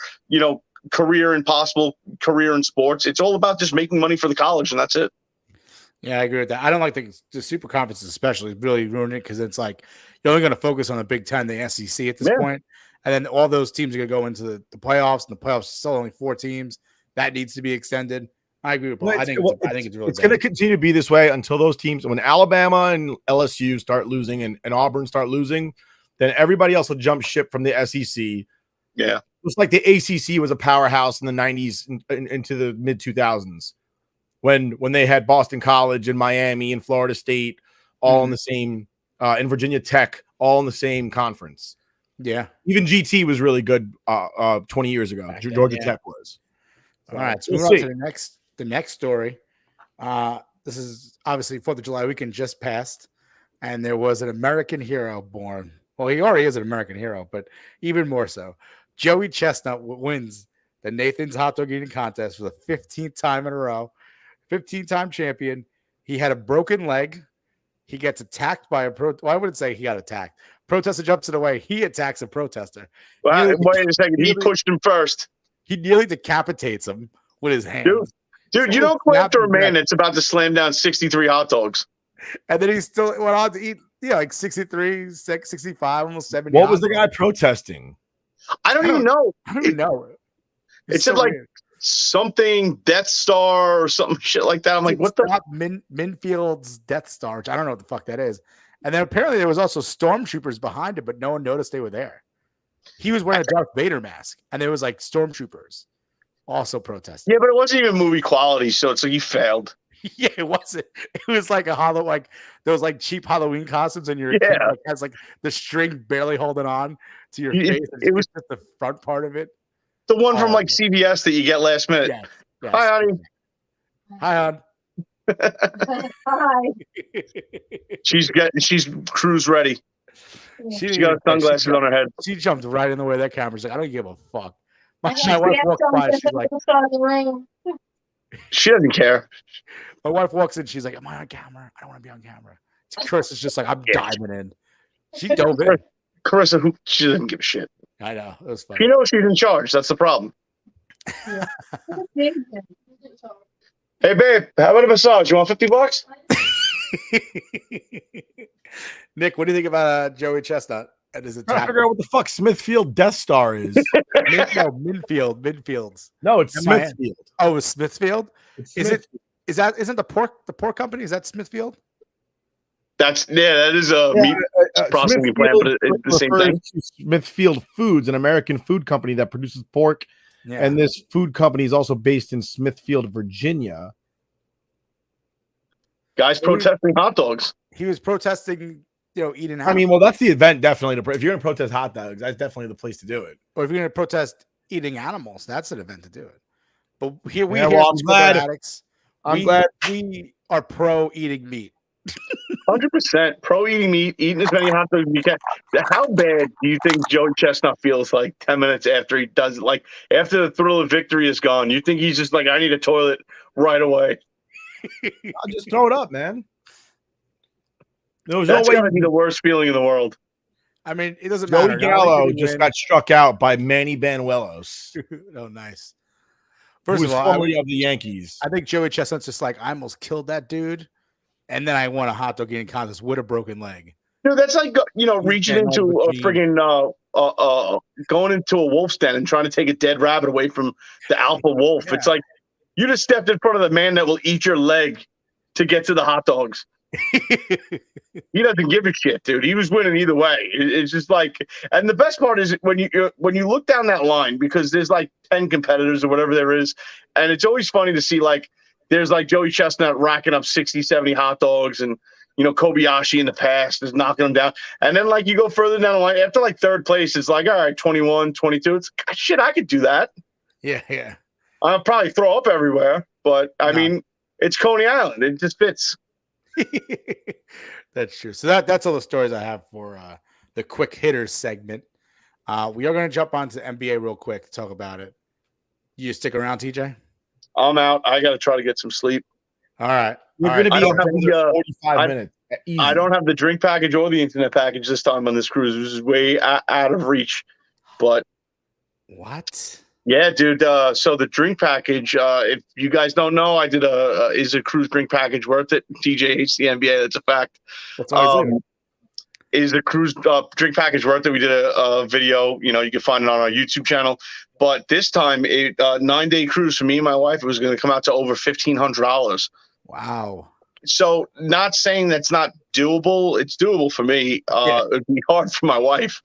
S5: possible career in sports. It's all about just making money for the college, and that's it.
S4: Yeah, I agree with that. I don't like the super conferences, especially really ruin it because it's like you're only going to focus on the Big Ten, the SEC at this point, and then all those teams are going to go into the playoffs, and the playoffs are still only 4 teams. That needs to be extended. I agree with Paul. I think it's really
S2: going to continue to be this way until those teams, when Alabama and LSU start losing and Auburn start losing, then everybody else will jump ship from the SEC.
S5: Yeah,
S2: it's like the ACC was a powerhouse in the 90s into the mid 2000s. When they had Boston College and Miami and Florida State all in the same and Virginia Tech all in the same conference.
S4: Yeah.
S2: Even GT was really good 20 years ago. Georgia Tech was.
S4: All right. So we'll move on to the next story. This is obviously 4th of July weekend just passed, and there was an American hero born. Well, he already is an American hero, but even more so. Joey Chestnut wins the Nathan's Hot Dog Eating Contest for the 15th time in a row. 15-time champion. He had a broken leg. He gets attacked by well, I wouldn't say he got attacked. Protester jumps it away. He attacks a protester.
S5: Well, wait a second. He pushed him first.
S4: He nearly decapitates him with his hands.
S5: Dude, you don't go after a man that's about to slam down 63 hot dogs.
S4: And then he still went on to eat, like 63, 65, almost 70.
S2: What was the guy protesting?
S5: I don't even know.
S4: I don't even know.
S5: It said like something Death Star or something shit like that. I'm like, what the
S4: Minfield's Death Star, which I don't know what the fuck that is. And then apparently there was also stormtroopers behind it, but no one noticed they were there. He was wearing a Darth Vader mask, and there was like stormtroopers also protesting.
S5: Yeah, but it wasn't even movie quality, so it's like you failed.
S4: Yeah, it wasn't. It was like those like cheap Halloween costumes, and your kid has like the string barely holding on to your face. It was just the front part of it.
S5: The one from like CBS that you get last minute.
S4: Yes.
S5: Hi, honey.
S4: Hi, hon.
S6: Hi.
S5: She's cruise ready. She got sunglasses on her head.
S4: She jumped right in the way of that camera. She's like, I don't give a fuck. My wife walks by. She's like,
S5: she doesn't care.
S4: My wife walks in. She's like, am I on camera? I don't want to be on camera. Chris is just like, I'm diving in. She dove in.
S5: Carissa, she doesn't give a shit.
S4: I know. It was funny.
S5: She knows she's in charge. That's the problem.
S6: Yeah.
S5: Hey, babe, how about a massage? You want $50?
S4: Nick, what do you think about Joey Chestnut and his attack?
S2: I figure out what the fuck Smithfield Death Star is.
S4: Minfields.
S2: No, it's Smithfield.
S4: Oh, it's Smithfield. Isn't the pork company? Is that Smithfield?
S5: That is a meat processing plant, but it's the same thing.
S2: Smithfield Foods, an American food company that produces pork, and this food company is also based in Smithfield, Virginia.
S5: Guys protesting hot dogs.
S4: He was protesting, eating.
S2: I mean, well, that's the event definitely. If you're going to protest hot dogs, that's definitely the place to do it.
S4: Or if you're going to protest eating animals, that's an event to do it. But here we
S2: I'm glad.
S4: Addicts, I'm glad we are pro eating meat.
S5: 100% pro eating meat, eating as many hot dogs as you can. How bad do you think Joey Chestnut feels like 10 minutes after he does it? Like after the thrill of victory is gone, you think he's just like, I need a toilet right away?
S2: I'll just throw it up, man.
S5: That's got to be the worst feeling in the world.
S4: I mean, it doesn't matter.
S2: Joey Gallo just got struck out by Manny Banuelos.
S4: Oh, nice.
S2: First of all, formerly of the Yankees.
S4: I think Joey Chestnut's just like, I almost killed that dude, and then I won a hot dog eating contest with a broken leg.
S5: Dude, that's like reaching into a friggin' going into a wolf's den and trying to take a dead rabbit away from the alpha wolf.
S4: Yeah.
S5: It's like you just stepped in front of the man that will eat your leg to get to the hot dogs. He doesn't give a shit, dude. He was winning either way. It's just like, and the best part is when you look down that line, because there's like 10 competitors or whatever there is, and it's always funny to see like there's like Joey Chestnut racking up 60, 70 hot dogs, and Kobayashi in the past is knocking them down. And then like you go further down the line, after like third place, it's like, all right, 21, 22. It's shit, I could do that.
S4: Yeah.
S5: I'll probably throw up everywhere, but I mean, it's Coney Island. It just fits.
S4: That's true. So that's all the stories I have for the quick hitters segment. We are going to jump onto the NBA real quick to talk about it. You stick around, TJ?
S5: I'm out. I got to try to get some sleep.
S4: All right.
S2: You're going to be
S5: I don't have the,
S2: 45 minutes. Easy.
S5: I don't have the drink package or the internet package this time on this cruise. This is way out of reach. But
S4: what?
S5: Yeah, dude. So the drink package, if you guys don't know, I did is a cruise drink package worth it? TJ hates the NBA. That's a fact.
S4: That's always
S5: is the cruise drink package worth it? We did a video. You can find it on our YouTube channel. But this time, 9-day cruise for me and my wife, it was going to come out to over $1,500.
S4: Wow.
S5: So not saying that's not doable. It's doable for me. It'd be hard for my wife.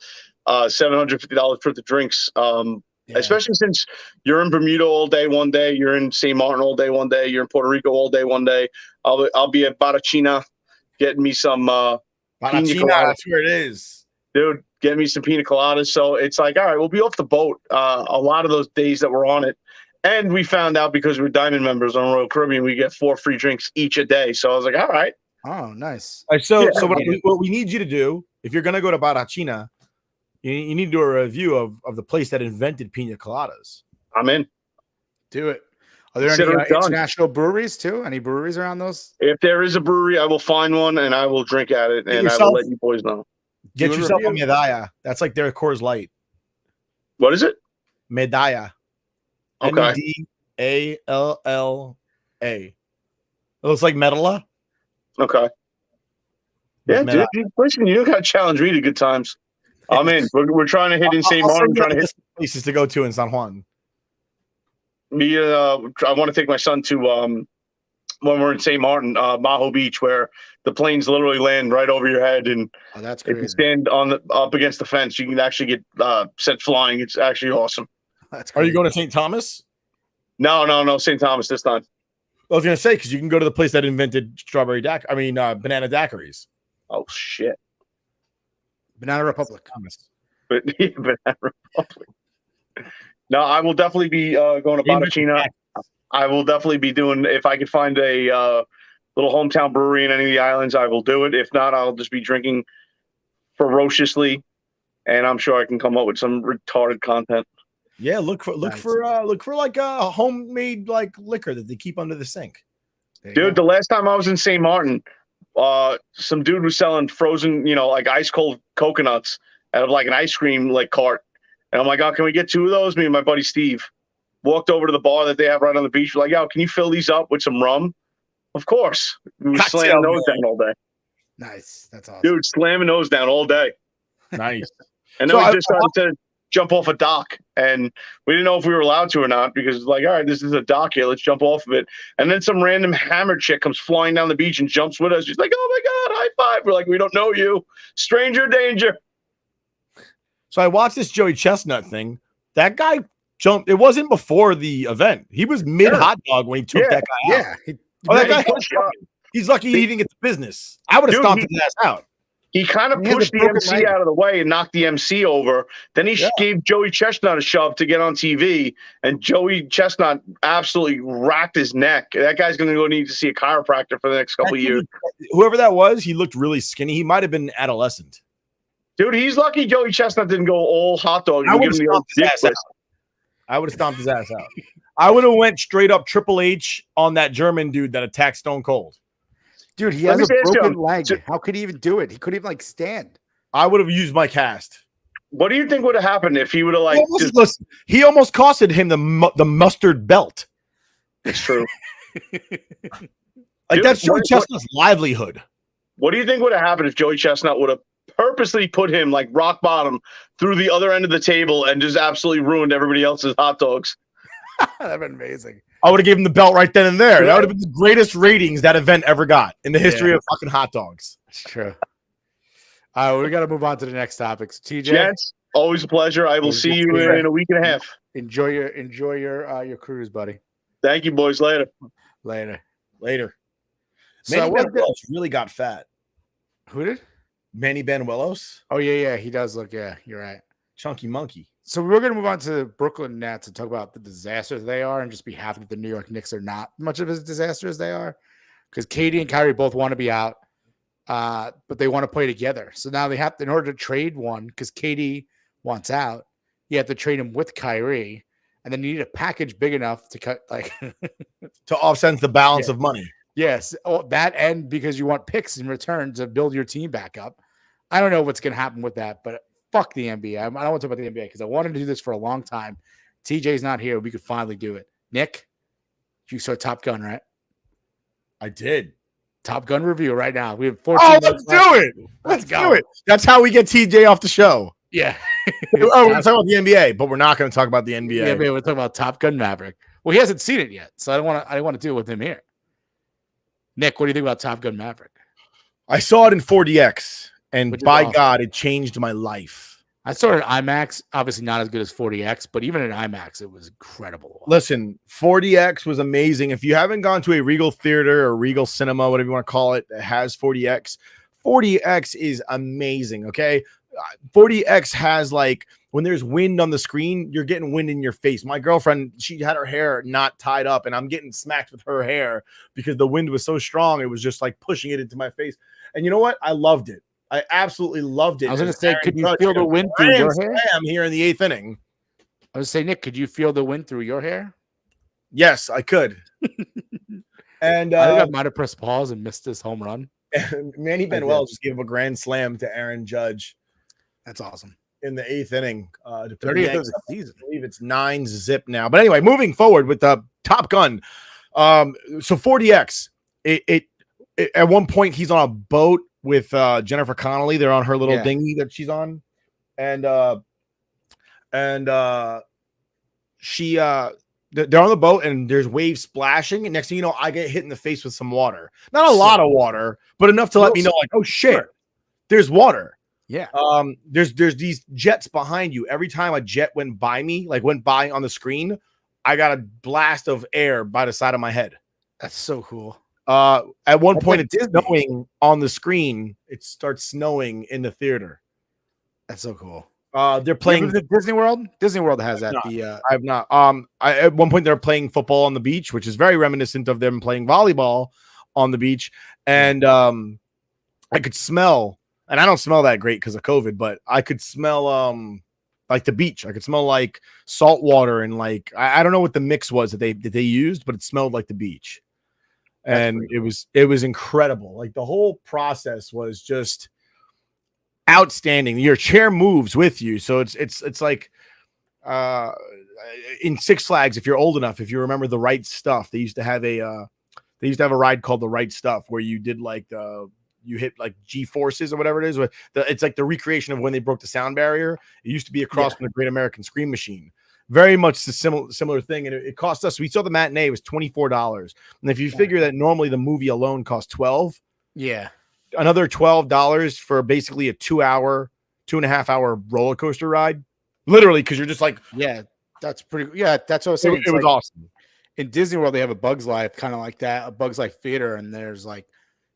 S5: $750 worth of drinks. Especially since you're in Bermuda all day one day, you're in St. Martin all day one day, you're in Puerto Rico all day one day. I'll be at Barachina getting me some
S2: Barachina, that's where it is.
S5: Dude, get me some pina coladas. So it's like, all right, we'll be off the boat a lot of those days that we're on it. And we found out because we're Diamond members on Royal Caribbean, we get 4 free drinks each a day. So I was like, all right.
S4: Oh, nice.
S2: So what we need you to do, if you're going to go to Barachina, you need to do a review of the place that invented pina coladas.
S5: I'm in.
S4: Do it. Are there any international breweries too? Any breweries around those?
S5: If there is a brewery, I will find one and I will drink at it, and I will let you boys know.
S2: Get yourself a medalla. That's like their Coors Light.
S5: What is it?
S2: Medalla.
S5: Okay.
S2: Medalla. It looks like medalla.
S5: Okay. Yeah, dude. Listen, you got to challenge me to good times. I'm in. We're trying to hit in St. Martin. Trying to hit
S2: places to go to in San Juan.
S5: I want to take my son to when we're in St. Martin, Maho Beach, where the planes literally land right over your head, and
S4: that's
S5: if you stand up against the fence, you can actually get set flying. It's actually awesome.
S2: Are you going to St. Thomas?
S5: No, St. Thomas this time.
S2: I was going to say, because you can go to the place that invented banana daiquiris.
S5: Oh shit.
S4: Banana Republic.
S5: But Banana Republic. No, I will definitely be going to Barachina. I will definitely be doing, if I could find a little hometown brewery in any of the islands, I will do it. If not, I'll just be drinking ferociously, and I'm sure I can come up with some retarded content.
S2: Yeah, look for like a homemade like liquor that they keep under the sink.
S5: Dude, the last time I was in St. Martin, some dude was selling frozen, like ice cold coconuts out of like an ice cream like cart. And I'm like, oh, can we get 2 of those? Me and my buddy Steve walked over to the bar that they have right on the beach. We're like, yo, can you fill these up with some rum? Of course. We were slamming those down all day.
S4: Nice. That's awesome.
S5: Dude, slamming those down all day.
S2: Nice.
S5: And then we just started to jump off a dock, and we didn't know if we were allowed to or not, because it's like, all right, this is a dock here. Let's jump off of it. And then some random hammered chick comes flying down the beach and jumps with us. She's like, oh my God, high five. We're like, we don't know you. Stranger danger.
S2: So I watched this Joey Chestnut thing. That guy jumped. It wasn't before the event. He was mid hot dog when he took that guy out. Yeah. He's lucky he didn't get the business. I would have stomped his ass out.
S5: He kind of pushed the MC out of the way and knocked the MC over. Then he gave Joey Chestnut a shove to get on TV, and Joey Chestnut absolutely racked his neck. That guy's going to go need to see a chiropractor for the next couple of years.
S2: Whoever that was, he looked really skinny. He might have been adolescent.
S5: Dude, he's lucky Joey Chestnut didn't go all hot dog.
S2: I would have stomped his ass out. I would have stomped his ass out. I would have went straight up Triple H on that German dude that attacked Stone Cold.
S4: Dude, he has a broken leg. How could he even do it? He couldn't even stand.
S2: I would have used my cast.
S5: What do you think would have happened if he would have
S2: listen, he almost costed him the mustard belt.
S5: It's true.
S2: That's Joey Chestnut's livelihood.
S5: What do you think would have happened if Joey Chestnut would have purposely put him like rock bottom through the other end of the table and just absolutely ruined everybody else's hot dogs?
S4: That'd been amazing.
S2: I would have given him the belt right then and there. That would have been the greatest ratings that event ever got in the history of fucking hot dogs.
S4: It's true. All right, we got to move on to the next topic. So, TJ,
S5: Gents, always a pleasure. I will see you in a week and a half.
S4: enjoy your cruise, buddy.
S5: Thank you, boys. Later.
S4: Later.
S2: Manny
S4: So what?
S2: Benuelos really got fat.
S4: Who did?
S2: Manny Benuelos,
S4: Oh yeah, he does look. Yeah, you're right.
S2: chunky monkey.
S4: So we're going to move on to the Brooklyn Nets and talk about the disasters they are, and just be happy that the New York Knicks are not much of a disaster as they are, because Katie and Kyrie both want to be out, but they want to play together. So now they have to, in order to trade one, because Katie wants out, you have to trade him with Kyrie, and then you need a package big enough to cut like
S2: To offset the balance of money.
S4: yes, that, and because you want picks in return to build your team back up. I don't know what's going to happen with that, but fuck the NBA. I don't want to talk about the NBA because I wanted to do this for a long time. TJ's not here. We could finally do it. Nick, you saw Top Gun, right?
S2: I did.
S4: Top Gun review right now. We have 14
S2: Oh,
S4: minutes
S2: let's do it.
S4: Let's
S2: Let's
S4: go.
S2: do it. That's how we get TJ off the show.
S4: Yeah.
S2: We're going to talk about the NBA, but we're not going to talk about the NBA.
S4: Yeah, we're talking about Top Gun Maverick. Well, he hasn't seen it yet, so I don't want to deal with him here. Nick, what do you think about Top Gun Maverick?
S2: I saw it in 4DX, and
S4: Which is
S2: by
S4: awesome.
S2: God, it changed my life.
S4: I saw it in IMAX. Obviously, not as good as 40X, but even in IMAX, it was incredible.
S2: Listen, 4DX was amazing. If you haven't gone to a Regal Theater or Regal Cinema, whatever you want to call it, that has 40X, 40X is amazing, okay? 40X has, like, when there's wind on the screen, you're getting wind in your face. My girlfriend, she had her hair not tied up, and I'm getting smacked with her hair because the wind was so strong. It was just like pushing it into my face. And you know what? I loved it. I absolutely loved it.
S4: I was going
S2: As
S4: to say,
S2: Aaron
S4: could you
S2: Judge
S4: feel the
S2: goes,
S4: wind through your hair?
S2: I'm here in the eighth inning.
S4: I was saying, Nick, could you feel the wind through your hair?
S2: Yes, I could. And
S4: I think I might have pressed pause and missed this home run.
S2: Manny
S4: I
S2: Benuelos
S4: did.
S2: just gave up a grand slam to Aaron Judge
S4: That's awesome.
S2: in the eighth inning. To put the
S4: 30th of
S2: Yankees
S4: the
S2: up.
S4: season.
S2: I believe it's 9-0 now. But anyway, moving forward with the Top Gun. So 40X, it at one point he's on a boat with Jennifer Connelly. They're on her little dinghy that she's on, and she they're on the boat and there's waves splashing. And next thing you know, I get hit in the face with some water. Not a lot of water, but enough to let me know, like, oh shit, there's water.
S4: Yeah.
S2: There's these jets behind you. Every time a jet went by me, like went by on the screen, I got a blast of air by the side of my head.
S4: That's so cool.
S2: At one
S4: That's
S2: point,
S4: like
S2: it's
S4: Disney.
S2: snowing on the screen. It starts snowing in the theater.
S4: That's so cool.
S2: They're playing.
S4: Disney World. Disney World has that.
S2: I have not. At one point they're playing football on the beach, which is very reminiscent of them playing volleyball on the beach. And I could smell, and I don't smell that great because of COVID, but I could smell like the beach. I could smell like salt water and like I don't know what the mix was that they used, but it smelled like the beach. And it was incredible. Like the whole process was just outstanding. Your chair moves with you, so it's like in Six Flags. If you're old enough, if you remember The Right Stuff, they used to have a ride called The Right Stuff where you did like you hit like G forces or whatever it is. It's like the recreation of when they broke the sound barrier. It used to be across from the Great American Scream Machine. Very much the similar thing, and it cost us. We saw the matinee, it was $24, and if you figure that normally the movie alone costs $12, another $12 for basically a 2.5 hour roller coaster ride, literally, because you're just like,
S4: that's pretty. Yeah, that's what I was saying.
S2: It was awesome.
S4: In Disney World, they have a Bug's Life, kind of like that, a Bug's Life theater, and there's like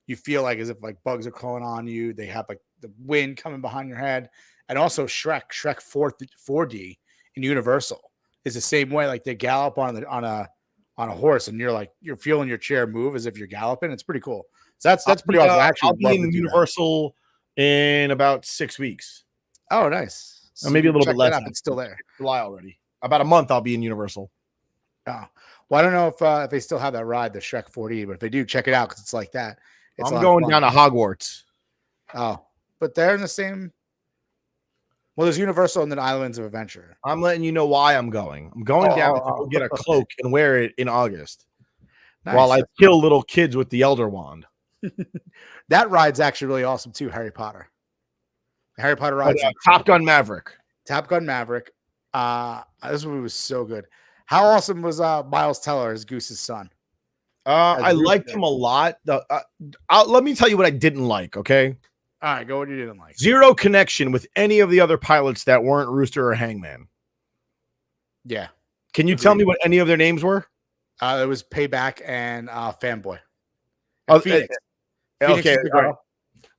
S4: you feel like as if like bugs are crawling on you. They have like the wind coming behind your head, and also Shrek 4D. In Universal is the same way. Like they gallop on a horse, and you're feeling your chair move as if you're galloping. It's pretty cool. So that's pretty awesome. Actually,
S2: I'll be in Universal in about 6 weeks.
S4: Oh, nice.
S2: Or maybe a little bit less.
S4: It's still there.
S2: July already. About a month, I'll be in Universal.
S4: Oh, well, I don't know if they still have that ride, the Shrek 4D, but if they do, check it out because it's like that.
S2: I'm going down to Hogwarts.
S4: Oh, but they're in the same. Well, there's Universal and then Islands of Adventure.
S2: I'm letting you know why I'm going. I'm going down to get a cloak and wear it in August while I kill little kids with the Elder Wand.
S4: That ride's actually really awesome too. Harry Potter. The Harry Potter ride.
S2: Top Gun Maverick.
S4: Top Gun Maverick. This movie was so good. How awesome was Miles Teller as Goose's son?
S2: I liked him a lot. Let me tell you what I didn't like. Okay.
S4: All right, go what you didn't like.
S2: Zero connection with any of the other pilots that weren't Rooster or Hangman.
S4: Yeah.
S2: Can you tell me what any of their names were?
S4: It was Payback and Fanboy.
S2: Oh,
S4: Phoenix.
S2: Okay.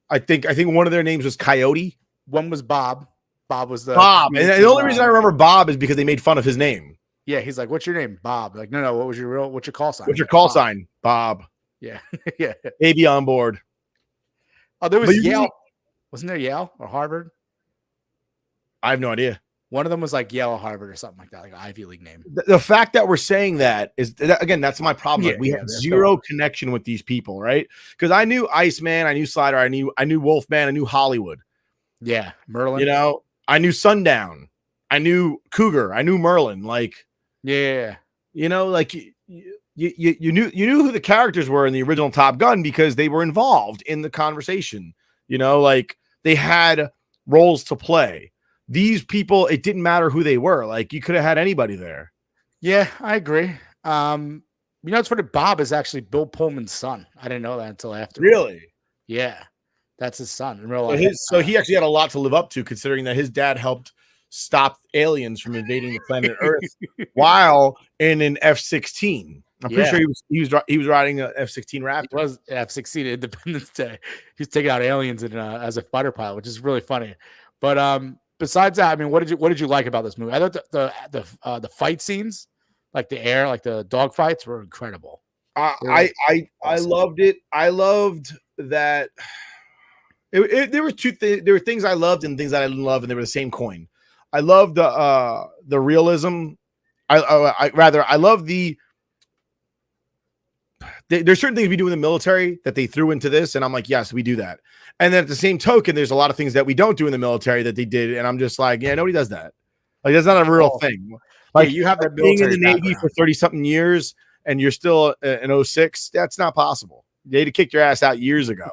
S2: I think one of their names was Coyote.
S4: One was Bob. Bob was the
S2: Bob. And the only reason I remember Bob is because they made fun of his name.
S4: Yeah, he's like, "What's your name, Bob?" Like, no, what's your call sign?
S2: What's your call sign, Bob?
S4: Yeah, yeah.
S2: Baby on board.
S4: Oh, there was Yale. Wasn't there Yale or Harvard?
S2: I have no idea.
S4: One of them was like Yale or Harvard or something like that, like an Ivy League name.
S2: The fact that we're saying that is, again, that's my problem.
S4: Yeah,
S2: we have zero connection with these people, right? Because I knew Iceman, I knew Slider, I knew Wolfman, I knew Hollywood.
S4: Yeah, Merlin.
S2: You know, I knew Sundown, I knew Cougar, I knew Merlin. Like,
S4: yeah,
S2: you know, like you knew who the characters were in the original Top Gun because they were involved in the conversation. You know, like they had roles to play. These people, it didn't matter who they were. Like you could have had anybody there.
S4: Yeah, I agree. You know, it's funny. Bob is actually Bill Pullman's son. I didn't know that until after.
S2: Really?
S4: Yeah, that's his son in real life.
S2: So he actually had a lot to live up to, considering that his dad helped stop aliens from invading the planet Earth while in an F-16. I'm pretty sure he was riding an F-16 Raptor.
S4: It was F-16 Independence Day. He's taking out aliens as a fighter pilot, which is really funny. But besides that, I mean, what did you like about this movie? I thought the fight scenes, like the air, like the dog fights, were incredible.
S2: I loved it. I loved that. There were there were things I loved and things that I didn't love, and they were the same coin. I loved the realism. I love the. There's certain things we do in the military that they threw into this, and I'm like, yes, we do that. And then at the same token, there's a lot of things that we don't do in the military that they did, and I'm just like, yeah, nobody does that. Like that's not a real thing. Like
S4: you have that
S2: being in the Navy for 30-something years, and you're still in 06. That's not possible. They had to kick your ass out years ago.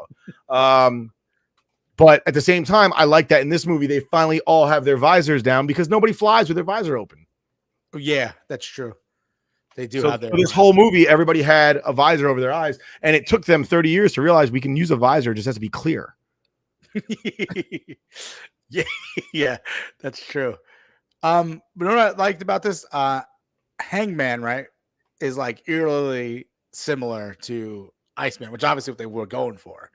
S2: But at the same time, I like that in this movie, they finally all have their visors down because nobody flies with their visor open.
S4: Yeah, that's true. They do
S2: so
S4: have their.
S2: For this whole movie, everybody had a visor over their eyes, and it took them 30 years to realize we can use a visor. It just has to be clear.
S4: yeah, that's true. But you know what I liked about this? Hangman, right, is like eerily similar to Iceman, which obviously what they were going for.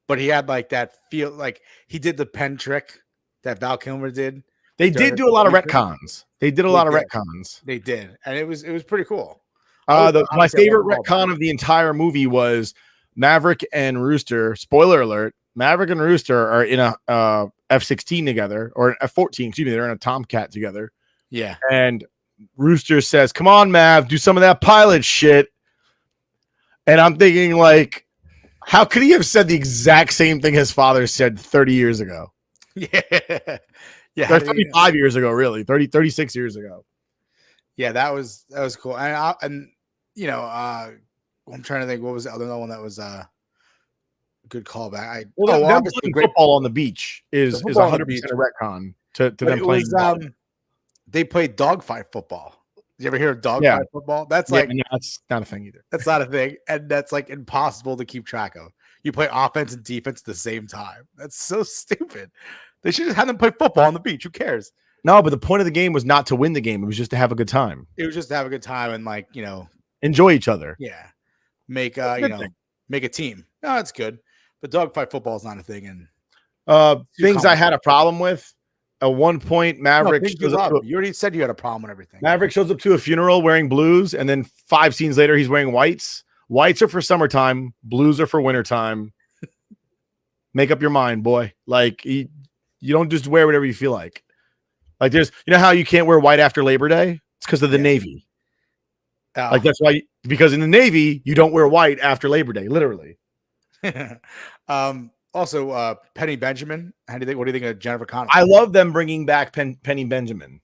S4: But he had like that feel, like he did the pen trick that Val Kilmer did.
S2: They did do a lot of retcons. They did a lot of retcons.
S4: They did, and it was pretty cool.
S2: My favorite retcon of the entire movie was Maverick and Rooster. Spoiler alert: Maverick and Rooster are in a F-16 together, or F-14. Excuse me, they're in a Tomcat together.
S4: Yeah,
S2: and Rooster says, "Come on, Mav, do some of that pilot shit." And I'm thinking, like, how could he have said the exact same thing his father said 30 years ago?
S4: Yeah,
S2: 35 years ago, really, 36 years ago.
S4: Yeah, that was cool. And you know, I'm trying to think what was the other one that was a good callback.
S2: Them playing football on the beach is 100% a retcon to them playing.
S4: They played dogfight football. Did you ever hear of dogfight football? That's no,
S2: that's not a thing either.
S4: That's not a thing, and that's like impossible to keep track of. You play offense and defense at the same time. That's so stupid. They should just have them play football on the beach. Who cares?
S2: No, but the point of the game was not to win the game. It was just to have a good time.
S4: It was just to have a good time and, like, you know,
S2: enjoy each other.
S4: Yeah. Make make a team. No, that's good. But dogfight football is not a thing. And
S2: things I had a problem with. At one point, Maverick
S4: you already said you had a problem with everything.
S2: Maverick shows up to a funeral wearing blues, and then 5 scenes later, he's wearing whites. Whites are for summertime, blues are for wintertime. Make up your mind, boy. Like, you don't just wear whatever you feel like. Like, there's, you know how you can't wear white after Labor Day? It's because of the Navy. Oh. Like, that's why, because in the Navy, you don't wear white after Labor Day, literally.
S4: Also, Penny Benjamin. What do you think of Jennifer Connelly?
S2: I love them bringing back Penny Benjamin.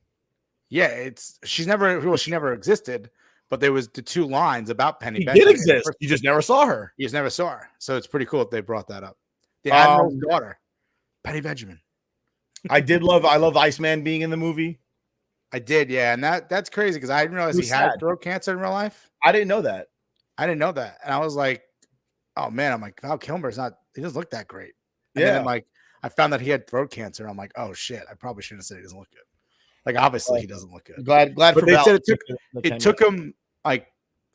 S4: Yeah, she never existed, but there was the 2 lines about Penny
S2: She
S4: Benjamin.
S2: did exist. You just never saw her.
S4: You just never saw her. So it's pretty cool that they brought that up. The Admiral's daughter, Penny Benjamin.
S2: I love Iceman being in the movie.
S4: I did, yeah. And that's crazy because I didn't realize he had throat cancer in real life.
S2: I didn't know that.
S4: And I was like, oh man, I'm like, Val Kilmer's he doesn't look that great. And
S2: Yeah.
S4: then I'm like, I found that he had throat cancer. I'm like, oh shit, I probably shouldn't have said he doesn't look good. Like, obviously he doesn't look good.
S2: Glad
S4: But
S2: for
S4: they
S2: Val.
S4: said it took him like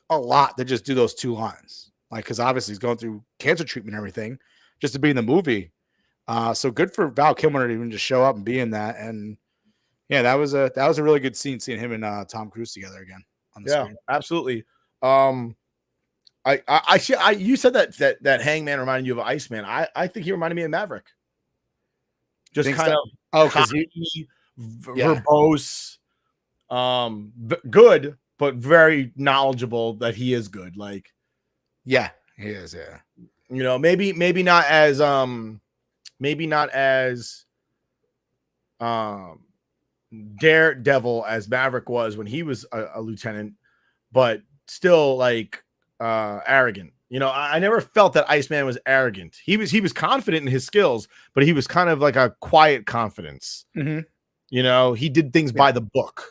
S4: a lot to just do those 2 lines. Like, because obviously he's going through cancer treatment and everything just to be in the movie. So good for Val Kilmer to even just show up and be in that. And yeah, that was a really good scene seeing him and Tom Cruise together again on the screen.
S2: Absolutely. You said that Hangman reminded you of Iceman. I think he reminded me of Maverick. Just kind of
S4: because
S2: verbose, good, but very knowledgeable that he is good. Like,
S4: yeah, he is. Yeah,
S2: you know, maybe not as daredevil as Maverick was when he was a lieutenant, but still like arrogant. You know, I never felt that Iceman was arrogant. He was confident in his skills, but he was kind of like a quiet confidence.
S4: Mm-hmm.
S2: You know, he did things by the book,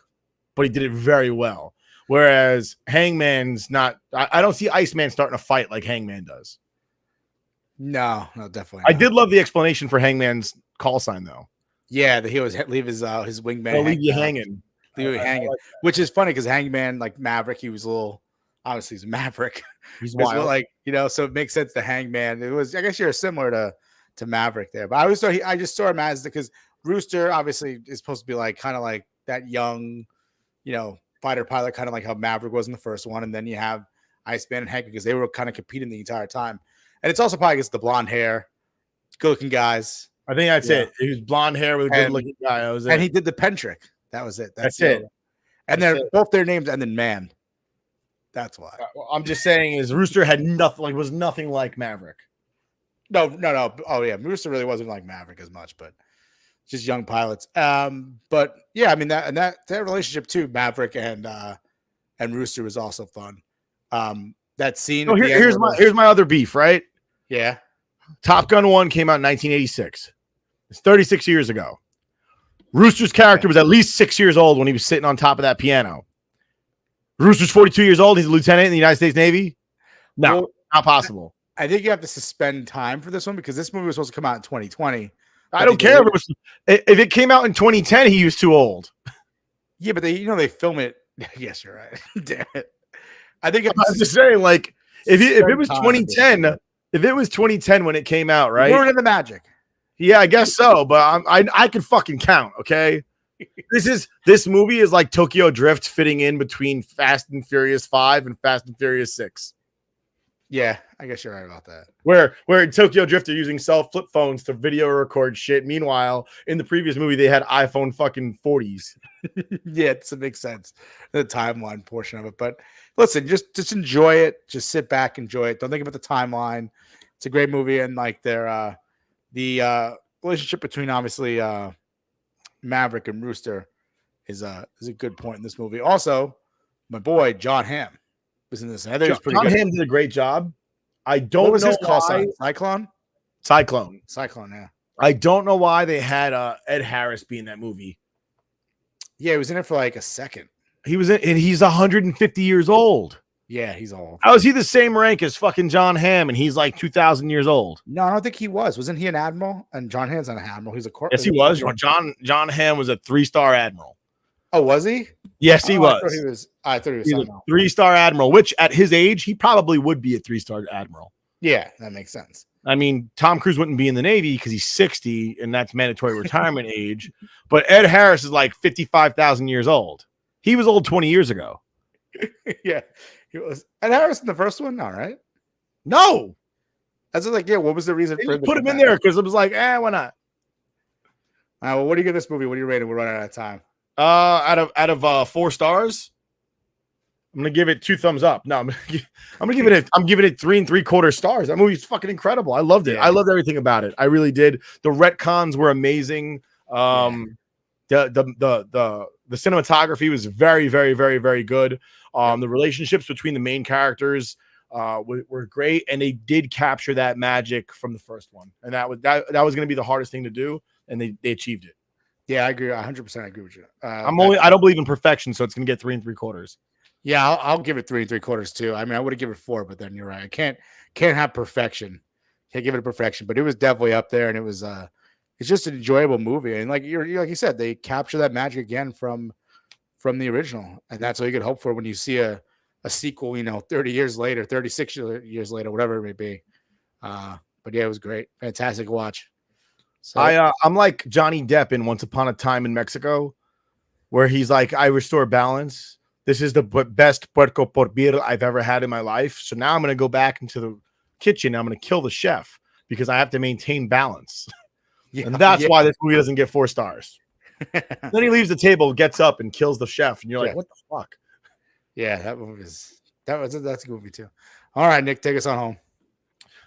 S2: but he did it very well. Whereas Hangman's not. I don't see Iceman starting a fight like Hangman does.
S4: No, definitely not.
S2: I did love the explanation for Hangman's call sign, though.
S4: Yeah, that he always leave his wingman.
S2: They'll leave you hanging.
S4: Leave you hanging, which is funny because Hangman, like Maverick, he was a little. Obviously, he's a Maverick.
S2: He's wild.
S4: Like, you know, so it makes sense to Hangman. It was, I guess you're similar to Maverick there, but I always thought I just saw him as because Rooster obviously is supposed to be like kind of like that young, you know, fighter pilot, kind of like how Maverick was in the first one, and then you have Iceman and Hank because they were kind of competing the entire time, and it's also probably because the blonde hair, good-looking guys.
S2: I think that's it. He was blonde hair with a good-looking guy. That was it.
S4: And he did the pen trick. That was it.
S2: That's it.
S4: And they're both their names and then man. That's why.
S2: I'm just saying is Rooster had was nothing like Maverick.
S4: No. Oh yeah, Rooster really wasn't like Maverick as much, but just young pilots. But yeah, I mean that relationship too, Maverick and Rooster was also fun. That scene.
S2: Oh, here's my other beef, right?
S4: Yeah.
S2: Top Gun 1 came out in 1986. It's 36 years ago. Rooster's character was at least 6 years old when he was sitting on top of that piano. Rooster's 42 years old. He's a lieutenant in the United States Navy. No,
S4: well,
S2: not possible.
S4: I think you have to suspend time for this one because this movie was supposed to come out in 2020.
S2: I don't care if it came out in 2010. He was too old.
S4: Yeah, but they film it. Yes, you're right. Damn it. I think
S2: I'm just saying, like, if it was 2010, if it was 2010 when it came out, right?
S4: We're in the magic.
S2: Yeah, I guess so. But I could fucking count. Okay. This movie is like Tokyo Drift fitting in between Fast and Furious 5 and Fast and Furious 6.
S4: Yeah, I guess you're right about that.
S2: Where in Tokyo Drift they're using flip phones to video record shit. Meanwhile, in the previous movie they had iPhone fucking 40s.
S4: Yeah, it makes sense. The timeline portion of it. But listen, just enjoy it. Just sit back, enjoy it. Don't think about the timeline. It's a great movie, and like the relationship between obviously Maverick and Rooster is a good point in this movie. Also, my boy John Hamm was in this. I think it was pretty good.
S2: John Hamm did a great job. I don't know
S4: his call
S2: why.
S4: sign?
S2: Cyclone.
S4: Yeah.
S2: I don't know why they had Ed Harris be in that movie.
S4: Yeah, he was in it for like a second.
S2: He was in, and he's 150 years old.
S4: Yeah, he's old.
S2: How is he the same rank as fucking John Hamm, and he's like 2,000 years old?
S4: No, I don't think he was. Wasn't he an admiral? And John Hamm's not an admiral. He's a corporal.
S2: Yes, he was. John Hamm was a 3-star admiral.
S4: Oh, was he?
S2: Yes, he was.
S4: I thought he was
S2: He's a 3-star admiral, which at his age, he probably would be a 3-star admiral.
S4: Yeah, that makes sense.
S2: I mean, Tom Cruise wouldn't be in the Navy because he's 60 and that's mandatory retirement age. But Ed Harris is like 55,000 years old. He was old 20 years ago.
S4: Yeah, he was. Ed Harris in the first one, all right?
S2: No.
S4: That's like, yeah, what was the reason for
S2: put him in there? Because it was like, why not?
S4: All right, well, what do you give this movie? What do you rate it? We're running out of time.
S2: Out of 4 stars, I'm gonna give it 2 thumbs up. No, I'm giving it 3 3/4 stars. That movie's fucking incredible. I loved it. Yeah. I loved everything about it. I really did. The retcons were amazing. The cinematography was very, very, very, very good. The relationships between the main characters were great, and they did capture that magic from the first one, and that was going to be the hardest thing to do, and they achieved it.
S4: Yeah, I agree. 100% agree with you.
S2: I don't believe in perfection, so it's going to get 3 3/4.
S4: Yeah, I'll give it 3 3/4 too. I mean, I would have given it 4, but then you're right. I can't have perfection. Can't give it a perfection, but it was definitely up there, and it was it's just an enjoyable movie. And like like you said, they capture that magic again from the original, and that's all you could hope for when you see a sequel. 30 years later, 36 years later, whatever it may be. But yeah, it was great, fantastic watch. So
S2: I'm like Johnny Depp in Once Upon a Time in Mexico, where he's like, I restore balance. This is the best puerco porbil I've ever had in my life. So now I'm going to go back into the kitchen. I'm going to kill the chef because I have to maintain balance. And that's why this movie doesn't get 4 stars. Then he leaves the table, gets up, and kills the chef. And you're like, what the fuck?
S4: Yeah, that's a good movie too. All right, Nick, take us on home.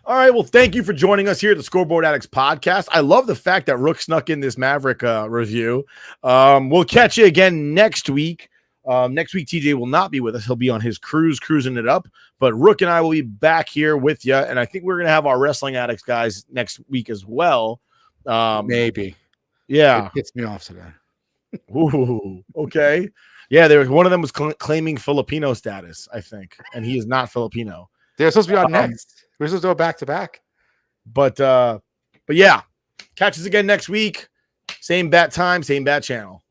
S2: All right, well, thank you for joining us here at the Scoreboard Addicts podcast. I love the fact that Rook snuck in this Maverick review. We'll catch you again next week. Next week, TJ will not be with us. He'll be on his cruise, cruising it up. But Rook and I will be back here with you. And I think we're going to have our Wrestling Addicts guys next week as well.
S4: Maybe.
S2: Yeah.
S4: It gets me off today.
S2: Ooh, okay. Yeah, one of them was claiming Filipino status, I think. And he is not Filipino.
S4: They're supposed to be on next. We're supposed to go back to back.
S2: But yeah, catch us again next week. Same bat time, same bat channel.